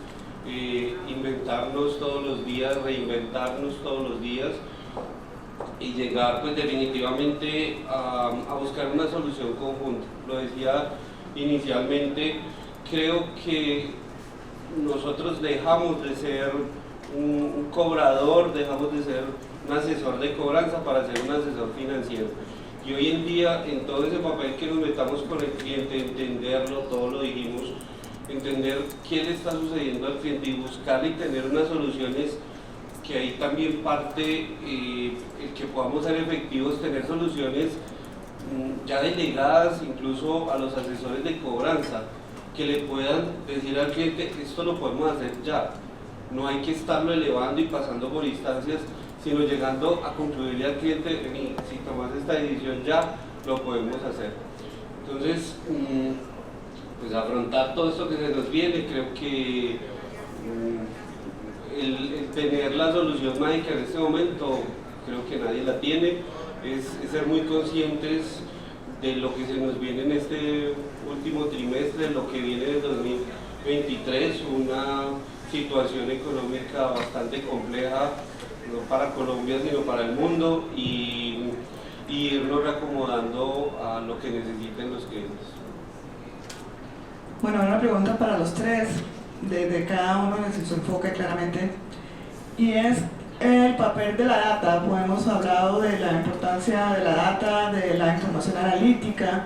inventarnos todos los días, reinventarnos todos los días y llegar pues definitivamente a buscar una solución conjunta. Lo decía inicialmente, creo que nosotros dejamos de ser un cobrador, dejamos de ser un asesor de cobranza para ser un asesor financiero. Y hoy en día, en todo ese papel que nos metamos con el cliente, entenderlo, todo lo dijimos, entender qué le está sucediendo al cliente y buscar y tener unas soluciones, que ahí también parte el que podamos ser efectivos, tener soluciones ya delegadas incluso a los asesores de cobranza, que le puedan decir al cliente, esto lo podemos hacer ya, no hay que estarlo elevando y pasando por instancias, sino llegando a concluirle al cliente, si tomas esta decisión ya, lo podemos hacer. Entonces, pues afrontar todo esto que se nos viene, creo que el tener la solución mágica en este momento, creo que nadie la tiene, es ser muy conscientes de lo que se nos viene en este último trimestre, lo que viene de 2023, una situación económica bastante compleja, no para Colombia sino para el mundo, y irnos reacomodando a lo que necesiten los clientes. Bueno, una pregunta para los tres, desde cada uno desde su enfoque claramente, y es el papel de la data. Pues hemos hablado de la importancia de la data, de la información analítica.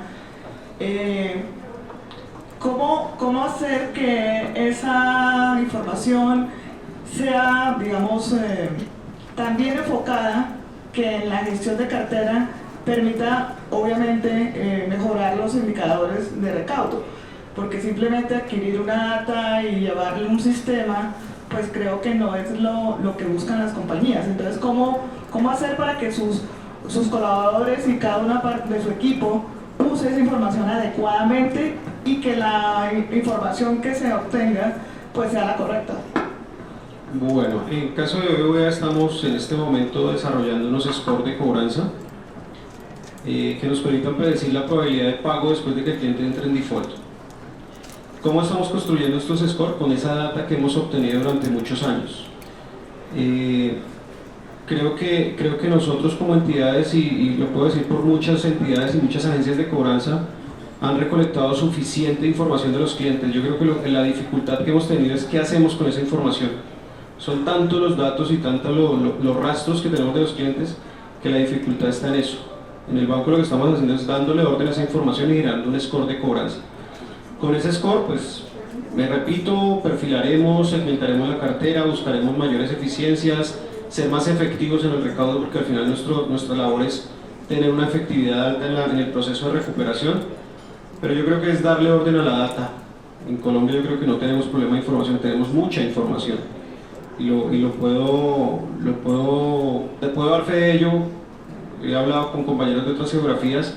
¿Cómo hacer que esa información sea, digamos, tan bien enfocada que en la gestión de cartera permita, obviamente, mejorar los indicadores de recaudo? Porque simplemente adquirir una data y llevarle un sistema, pues creo que no es lo que buscan las compañías. Entonces, ¿cómo hacer para que sus colaboradores y cada una de su equipo use esa información adecuadamente y que la información que se obtenga pues sea la correcta. Bueno, en el caso de BBVA estamos en este momento desarrollando unos scores de cobranza que nos permitan predecir la probabilidad de pago después de que el cliente entre en default. ¿Cómo estamos construyendo estos scores? Con esa data que hemos obtenido durante muchos años. Creo que nosotros como entidades, y lo puedo decir por muchas entidades y muchas agencias de cobranza, han recolectado suficiente información de los clientes. Yo creo que la dificultad que hemos tenido es qué hacemos con esa información. Son tantos los datos y tantos los rastros que tenemos de los clientes que la dificultad está en eso. En el banco lo que estamos haciendo es dándole orden a esa información y generando un score de cobranza. Con ese score, pues, me repito, perfilaremos, segmentaremos la cartera, buscaremos mayores eficiencias, ser más efectivos en el recaudo, porque al final nuestra labor es tener una efectividad alta en el proceso de recuperación, pero yo creo que es darle orden a la data. En Colombia yo creo que no tenemos problema de información, tenemos mucha información y lo puedo dar fe de ello. He hablado con compañeros de otras geografías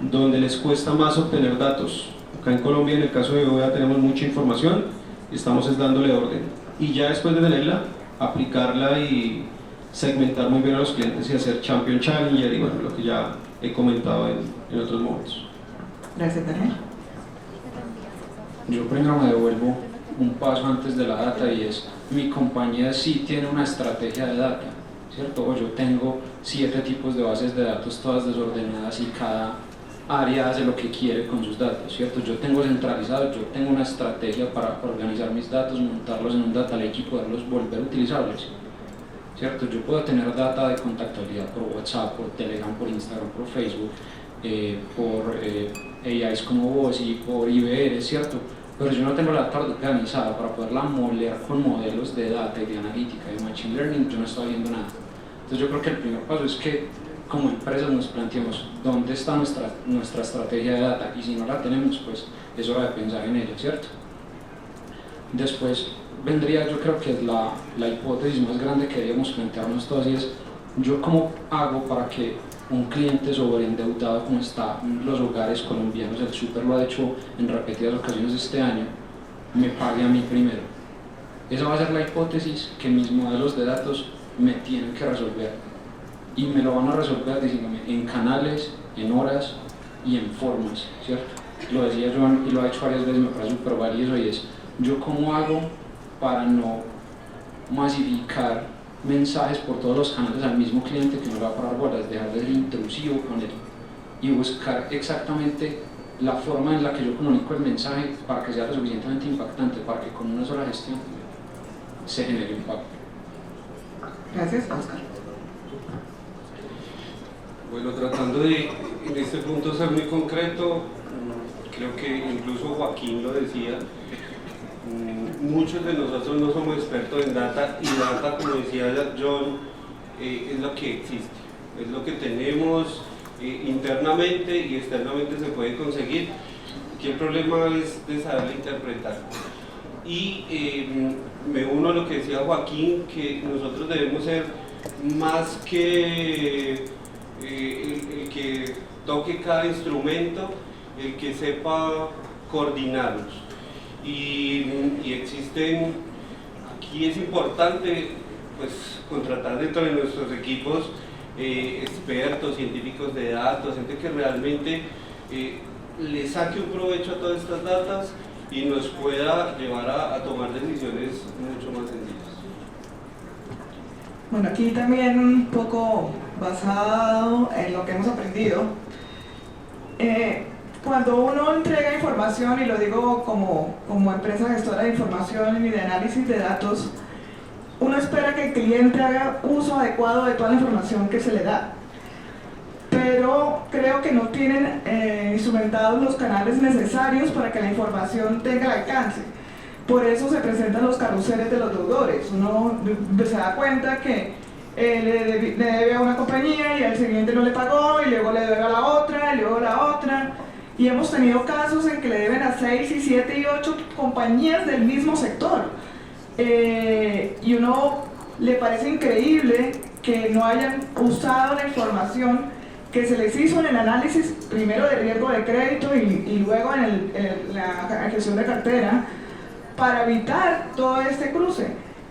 donde les cuesta más obtener datos. Acá en Colombia, en el caso de BBVA, tenemos mucha información y estamos dándole orden, y ya después de tenerla, aplicarla y segmentar muy bien a los clientes y hacer Champion Challenger y bueno, lo que ya he comentado en otros momentos. Gracias, Daniel. Yo primero me devuelvo un paso antes de la data, y es: mi compañía sí tiene una estrategia de data, ¿cierto? O yo tengo 7 tipos de bases de datos todas desordenadas y cada área hace lo que quiere con sus datos, ¿cierto? Yo tengo centralizado, yo tengo una estrategia para organizar mis datos, montarlos en un data lake y poderlos volver utilizables, ¿cierto? Yo puedo tener data de contactabilidad por WhatsApp, por Telegram, por Instagram, por Facebook, por AIs como vos y por IBR, ¿cierto? Pero yo no tengo la data organizada para poderla moler con modelos de data y de analítica y de machine learning. Yo no estoy viendo nada. Entonces yo creo que el primer paso es que como empresas nos planteemos dónde está nuestra estrategia de data, y si no la tenemos, pues es hora de pensar en ella, ¿cierto? Después vendría, yo creo que es la hipótesis más grande que debemos plantearnos todos, y es: yo cómo hago para que un cliente sobreendeudado como están los hogares colombianos, el Súper lo ha hecho en repetidas ocasiones este año, me pague a mí primero. Esa va a ser la hipótesis que mis modelos de datos me tienen que resolver, y me lo van a resolver diciéndome en canales, en horas y en formas, ¿cierto? Lo decía Joan y lo ha hecho varias veces, me parece súper valioso, y es: yo cómo hago para no masificar mensajes por todos los canales al mismo cliente que no le va a parar bolas, dejar de ser intrusivo con él y buscar exactamente la forma en la que yo comunico el mensaje para que sea lo suficientemente impactante, para que con una sola gestión se genere impacto. Gracias, Oscar. Bueno, tratando de en este punto ser muy concreto, creo que incluso Joaquín lo decía, muchos de nosotros no somos expertos en data, y data, como decía John, es lo que existe, es lo que tenemos internamente y externamente se puede conseguir. Aquí el problema es de saberla interpretar. Y me uno a lo que decía Joaquín, que nosotros debemos ser más que el que toque cada instrumento, el que sepa coordinarlos. Y existen, aquí es importante pues contratar dentro de nuestros equipos expertos, científicos de datos, gente que realmente le saque un provecho a todas estas datas y nos pueda llevar a tomar decisiones mucho más sencillas. Bueno, aquí también un poco basado en lo que hemos aprendido. Cuando uno entrega información, y lo digo como empresa gestora de información y de análisis de datos, uno espera que el cliente haga uso adecuado de toda la información que se le da. Pero creo que no tienen instrumentados los canales necesarios para que la información tenga el alcance. Por eso se presentan los carruseles de los deudores. Uno se da cuenta que le debe a una compañía y al siguiente no le pagó, y luego le debe a la otra, y luego a la otra. Y hemos tenido casos en que le deben a 6, y 7 y 8 compañías del mismo sector. Y uno le parece increíble que no hayan usado la información que se les hizo en el análisis, primero de riesgo de crédito y luego en la gestión de cartera, para evitar todo este cruce.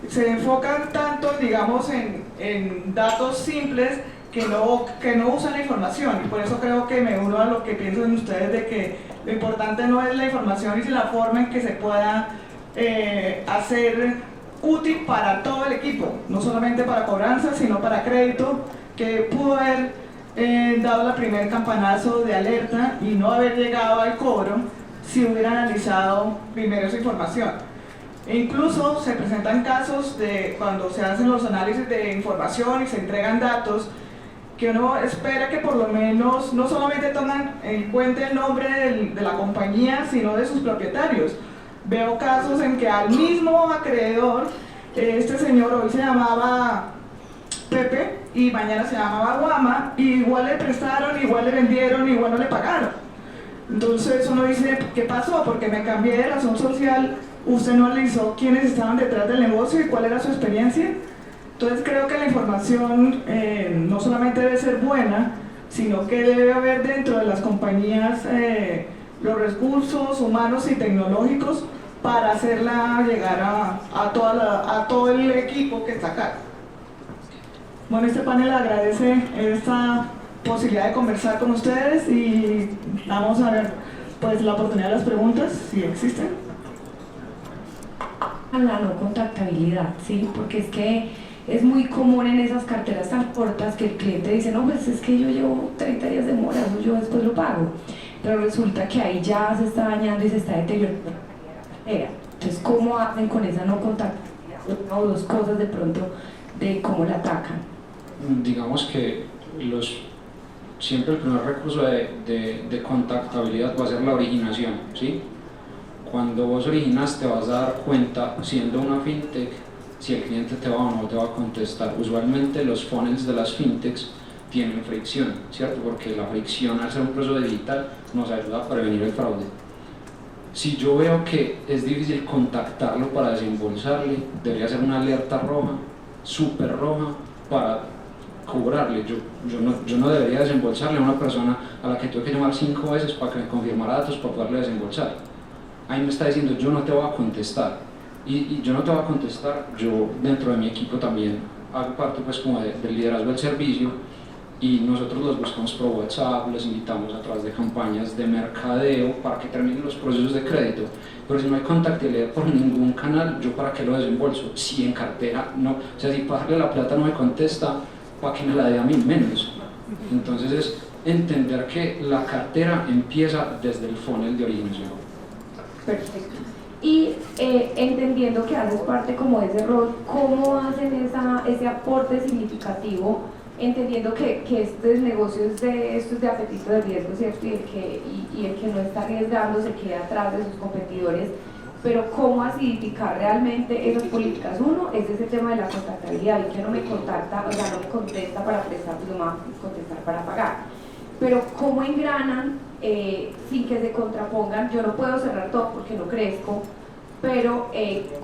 Se enfocan tanto, digamos, en datos simples que no usan la información, y por eso creo que me uno a lo que piensan ustedes de que lo importante no es la información, sino la forma en que se pueda hacer útil para todo el equipo, no solamente para cobranza, sino para crédito, que pudo haber dado el primer campanazo de alerta y no haber llegado al cobro si hubiera analizado primero esa información. E incluso se presentan casos de cuando se hacen los análisis de información y se entregan datos, que uno espera que por lo menos no solamente toman en cuenta el nombre de la compañía, sino de sus propietarios. Veo casos en que al mismo acreedor, este señor hoy se llamaba Pepe y mañana se llamaba Guama, y igual le prestaron, igual le vendieron, igual no le pagaron. Entonces uno dice, ¿qué pasó? Porque me cambié de razón social, usted no analizó quiénes estaban detrás del negocio y cuál era su experiencia. Entonces creo que la información no solamente debe ser buena, sino que debe haber dentro de las compañías los recursos humanos y tecnológicos para hacerla llegar a todo el equipo que está acá. Bueno, este panel agradece esta posibilidad de conversar con ustedes y vamos a ver pues la oportunidad de las preguntas, si existen. A la no contactabilidad, ¿sí? Porque es que es muy común en esas carteras tan cortas que el cliente dice, no, pues es que yo llevo 30 días de mora, yo después lo pago. Pero resulta que ahí ya se está dañando y se está deteriorando la cartera. Entonces, ¿cómo hacen con esa no contactabilidad? Una o dos cosas de pronto de cómo la atacan. Digamos que siempre el primer recurso de contactabilidad va a ser la originación, ¿sí? Cuando vos originas te vas a dar cuenta, siendo una fintech, si el cliente te va o no te va a contestar. Usualmente los funnels de las fintechs tienen fricción, ¿cierto? Porque la fricción al ser un proceso digital nos ayuda a prevenir el fraude. Si yo veo que es difícil contactarlo para desembolsarle, debería ser una alerta roja, súper roja, para cobrarle. Yo no debería desembolsarle a una persona a la que tuve que llamar 5 veces para que me confirmara datos para poderle desembolsar. Ahí me está diciendo, yo no te voy a contestar. Y yo no te voy a contestar, yo dentro de mi equipo también hago parte pues como del liderazgo del servicio, y nosotros los buscamos por WhatsApp, les invitamos a través de campañas de mercadeo para que terminen los procesos de crédito. Pero si no hay contactabilidad por ningún canal, ¿yo para qué lo desembolso? Si en cartera no, o sea, si para darle la plata no me contesta, ¿para qué me la dé a mí menos? Entonces es entender que la cartera empieza desde el funnel de originación. Perfecto. Y entendiendo que haces parte como de ese rol, ¿cómo hacen ese aporte significativo? Entendiendo que este negocio esto es de apetito de riesgo, ¿cierto? Y el que no está arriesgando se queda atrás de sus competidores, pero ¿cómo acidificar realmente esas políticas? Uno es ese tema de la contactabilidad, y que no me contacta, o sea, no me contesta para prestar, pues no me va a contestar para pagar. Pero ¿cómo engranan sin que se contrapongan? Yo no puedo cerrar todo porque no crezco, pero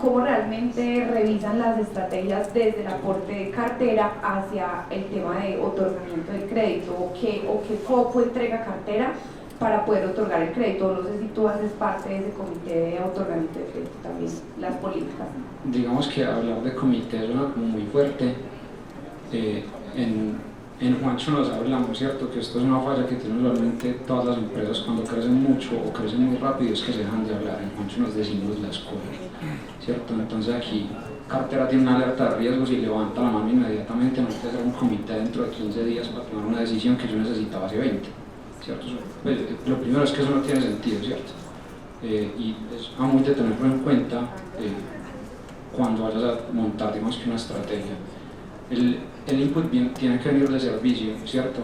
¿cómo realmente revisan las estrategias desde el aporte de cartera hacia el tema de otorgamiento del crédito? ¿O qué foco entrega cartera para poder otorgar el crédito? No sé si tú haces parte de ese comité de otorgamiento de crédito también, las políticas. Digamos que hablar de comité suena como muy fuerte. En Juancho nos hablamos, ¿cierto? Que esto es una falla que tienen usualmente todas las empresas cuando crecen mucho o crecen muy rápido, es que se dejan de hablar. En Juancho nos decimos las cosas, ¿cierto? Entonces aquí cartera tiene una alerta de riesgos y levanta la mano inmediatamente. No hay que hacer un comité dentro de 15 días para tomar una decisión que yo necesitaba hace 20, ¿cierto? Pues, lo primero es que eso no tiene sentido, ¿cierto? Y es muy de tenerlo en cuenta cuando vayas a montar, digamos que una estrategia. El input tiene que venir de servicio, ¿cierto?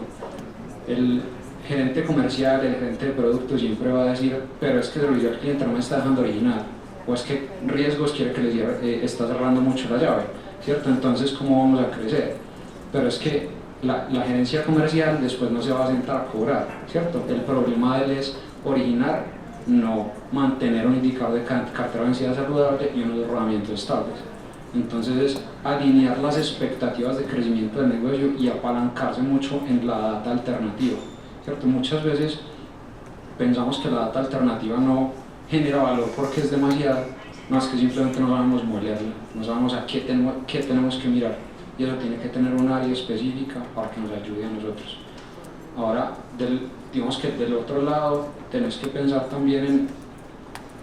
El gerente comercial, el gerente de producto siempre va a decir, pero es que el servicio al cliente no me está dejando originar, o es que riesgos quiere que le está cerrando mucho la llave, ¿cierto? Entonces, ¿cómo vamos a crecer? Pero es que la gerencia comercial después no se va a sentar a cobrar, ¿cierto? El problema de él es originar, no mantener un indicador de cartera vencida saludable y unos rodamientos estables. Entonces es alinear las expectativas de crecimiento del negocio y apalancarse mucho en la data alternativa, ¿cierto? Muchas veces pensamos que la data alternativa no genera valor porque es demasiado, No, es que simplemente no sabemos molerla, no sabemos a qué tenemos que mirar, y eso tiene que tener un área específica para que nos ayude a nosotros. Ahora, digamos que del otro lado, tenés que pensar también en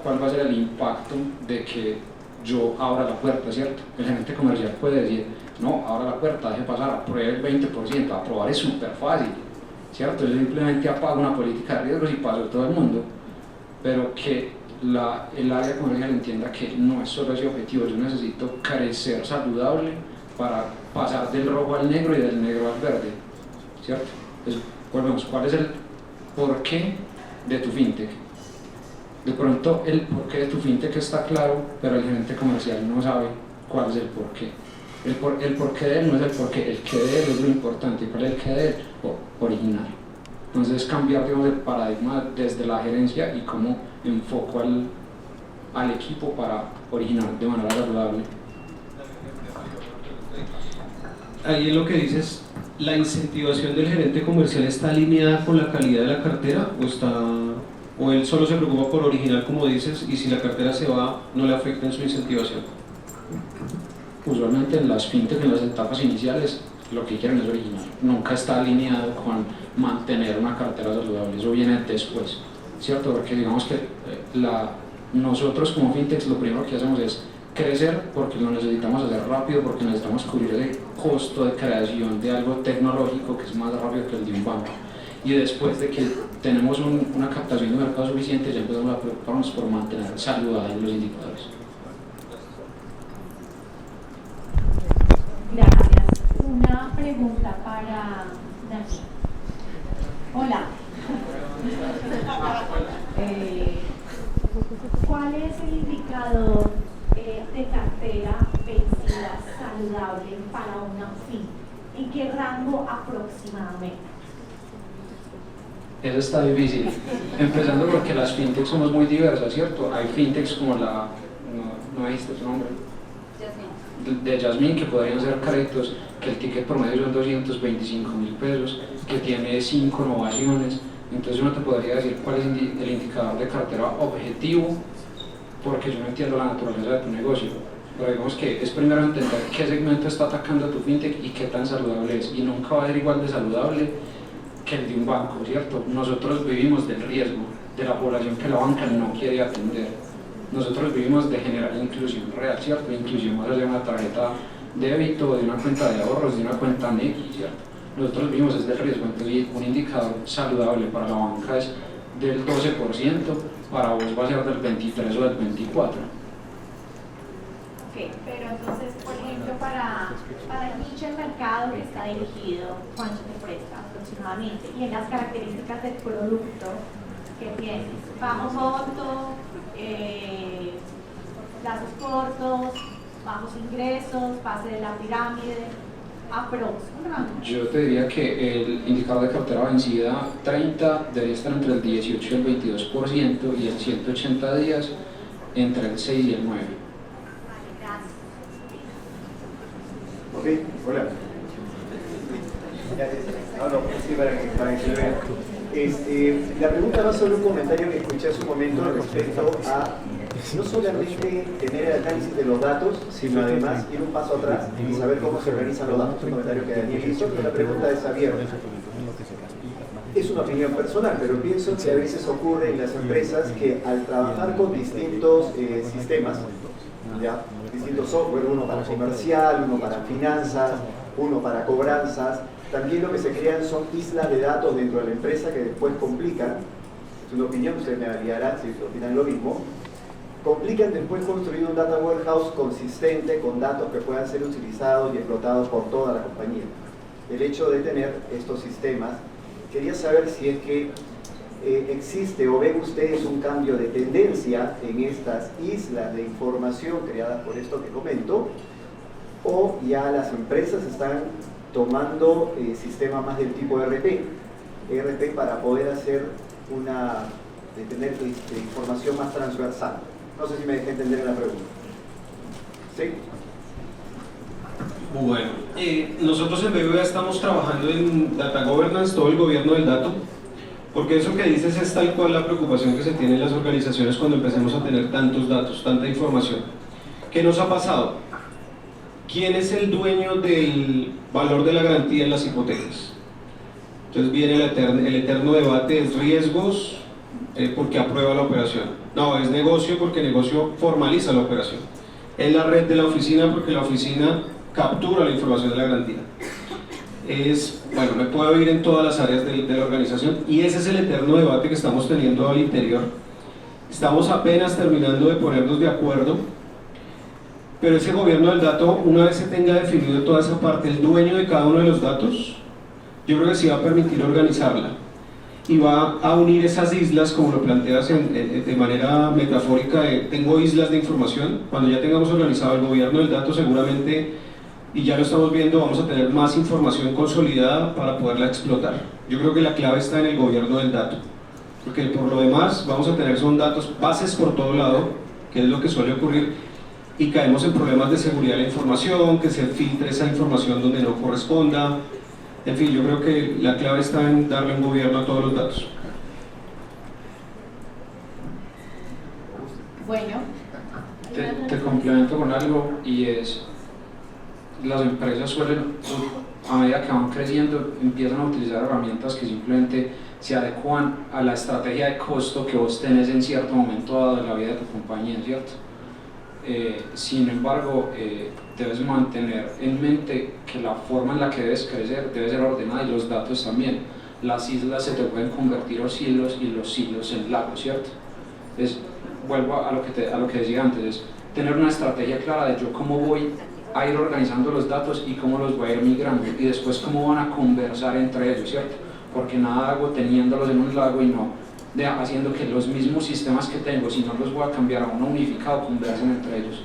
cuál va a ser el impacto de que yo abra la puerta, ¿cierto? El gerente comercial puede decir, no, abra la puerta, deje pasar, apruebe el 20%, aprobar es súper fácil, ¿cierto? Yo simplemente apago una política de riesgos y paso a todo el mundo, pero que el área comercial entienda que no es solo ese objetivo, yo necesito crecer saludable para pasar del rojo al negro y del negro al verde, ¿cierto? Entonces, volvemos, ¿cuál es el porqué de tu fintech? De pronto el porqué de tu fintech está claro, pero el gerente comercial no sabe cuál es el porqué. El porqué de él no es el porqué, el qué de él es lo importante. ¿Cuál es el qué de él? Original. Entonces cambiar, digamos, el paradigma desde la gerencia y cómo enfoco al equipo para originar de manera saludable. Ahí en lo que dices, ¿la incentivación del gerente comercial está alineada con la calidad de la cartera o él solo se preocupa por original, como dices, y si la cartera se va, no le afecta en su incentivación? Usualmente en las fintech, en las etapas iniciales, lo que quieren es original. Nunca está alineado con mantener una cartera saludable, eso viene después, ¿cierto? Porque digamos que nosotros como fintechs lo primero que hacemos es crecer porque lo necesitamos hacer rápido, porque necesitamos cubrir el costo de creación de algo tecnológico que es más rápido que el de un banco. Y después de que tenemos una captación de mercado suficiente, ya empezamos a preocuparnos por mantener saludables los indicadores. Gracias. Una pregunta para Dani. Hola. ¿Cuál es el indicador de cartera vencida saludable para una fintech? ¿En qué rango aproximadamente? Eso está difícil, empezando porque las fintechs somos muy diversas, ¿cierto? Hay fintechs como no dijiste tu nombre, de Jasmine, que podrían ser créditos que el ticket promedio son 225.000 pesos, que tiene 5 innovaciones. Entonces uno te podría decir cuál es el indicador de cartera objetivo, porque yo no entiendo la naturaleza de tu negocio, pero digamos que es primero entender qué segmento está atacando a tu fintech y qué tan saludable es, y nunca va a ser igual de saludable que el de un banco, ¿cierto? Nosotros vivimos del riesgo de la población que la banca no quiere atender. Nosotros vivimos de generar inclusión real, ¿cierto? Inclusión más allá de una tarjeta de débito, de una cuenta de ahorros, de una cuenta NEX, ¿cierto? Nosotros vivimos desde el riesgo, entonces un indicador saludable para la banca es del 12%, para vos va a ser del 23 o del 24%. Ok, pero entonces, por ejemplo, para el nicho de mercado que está dirigido, ¿cuánto te presta aproximadamente? Y en las características del producto que tienes, bajo monto, plazos cortos, bajos ingresos, base de la pirámide, un rango. Yo te diría que el indicador de cartera vencida 30 debería estar entre el 18 y el 22%, y el 180 días entre el 6 y el 9%. Ok, hola. Sí, para que se vea. La pregunta va sobre un comentario que escuché hace un momento respecto a no solamente tener el análisis de los datos, sino además ir un paso atrás y saber cómo se organizan los datos. Un comentario que Daniel hizo, pero la pregunta es abierta. Es una opinión personal, pero pienso que a veces ocurre en las empresas que al trabajar con distintos sistemas, ¿ya? Distintos software, uno para comercial, uno para finanzas, uno para cobranzas, también lo que se crean son islas de datos dentro de la empresa que después complican, es una opinión, ustedes me validarán si opinan lo mismo, complican después construir un data warehouse consistente con datos que puedan ser utilizados y explotados por toda la compañía. El hecho de tener estos sistemas, quería saber si es que existe o ven ustedes un cambio de tendencia en estas islas de información creadas por esto que comento, o ya las empresas están tomando sistemas más del tipo ERP para poder hacer tener información más transversal. No sé si me dejé entender en la pregunta. ¿Sí? Bueno, nosotros en BBVA estamos trabajando en Data Governance, todo el gobierno del dato. Porque eso que dices es tal cual la preocupación que se tiene en las organizaciones cuando empecemos a tener tantos datos, tanta información. ¿Qué nos ha pasado? ¿Quién es el dueño del valor de la garantía en las hipotecas? Entonces viene el eterno debate, ¿es riesgos porque aprueba la operación? No, es negocio porque negocio formaliza la operación. Es la red de la oficina porque la oficina captura la información de la garantía. Bueno, me puedo ir en todas las áreas de la organización y ese es el eterno debate que estamos teniendo al interior. Estamos apenas terminando de ponernos de acuerdo, pero ese gobierno del dato, una vez se tenga definido toda esa parte, el dueño de cada uno de los datos, yo creo que sí va a permitir organizarla y va a unir esas islas, como lo planteas de manera metafórica, tengo islas de información. Cuando ya tengamos organizado el gobierno del dato, seguramente, y ya lo estamos viendo, vamos a tener más información consolidada para poderla explotar. Yo creo que la clave está en el gobierno del dato, porque por lo demás vamos a tener son datos, bases por todo lado, que es lo que suele ocurrir, y caemos en problemas de seguridad de la información, que se filtre esa información donde no corresponda. En fin, yo creo que la clave está en darle un gobierno a todos los datos. Bueno, Te complemento con algo, y es, las empresas suelen, a medida que van creciendo, empiezan a utilizar herramientas que simplemente se adecuan a la estrategia de costo que vos tenés en cierto momento dado de la vida de tu compañía, ¿cierto? Sin embargo, debes mantener en mente que la forma en la que debes crecer debe ser ordenada, y los datos también. Las islas se te pueden convertir en silos y los silos en lagos, ¿cierto? Entonces, vuelvo a lo que decía antes, es tener una estrategia clara de yo cómo voy a ir organizando los datos y cómo los voy a ir migrando, y después cómo van a conversar entre ellos, ¿cierto? Porque nada hago teniéndolos en un lago y no haciendo que los mismos sistemas que tengo, si no los voy a cambiar a uno unificado, conversen entre ellos.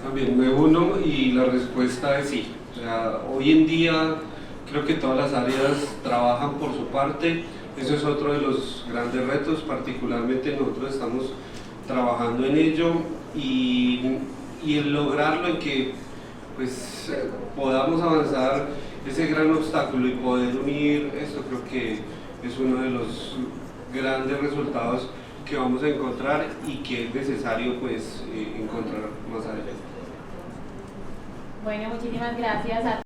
También me uno, y la respuesta es sí. O sea, hoy en día creo que todas las áreas trabajan por su parte. Eso es otro de los grandes retos, particularmente nosotros estamos trabajando en ello, y el lograrlo, en que pues podamos avanzar ese gran obstáculo y poder unir esto, creo que es uno de los grandes resultados que vamos a encontrar y que es necesario pues encontrar más adelante. bueno, muchísimas gracias a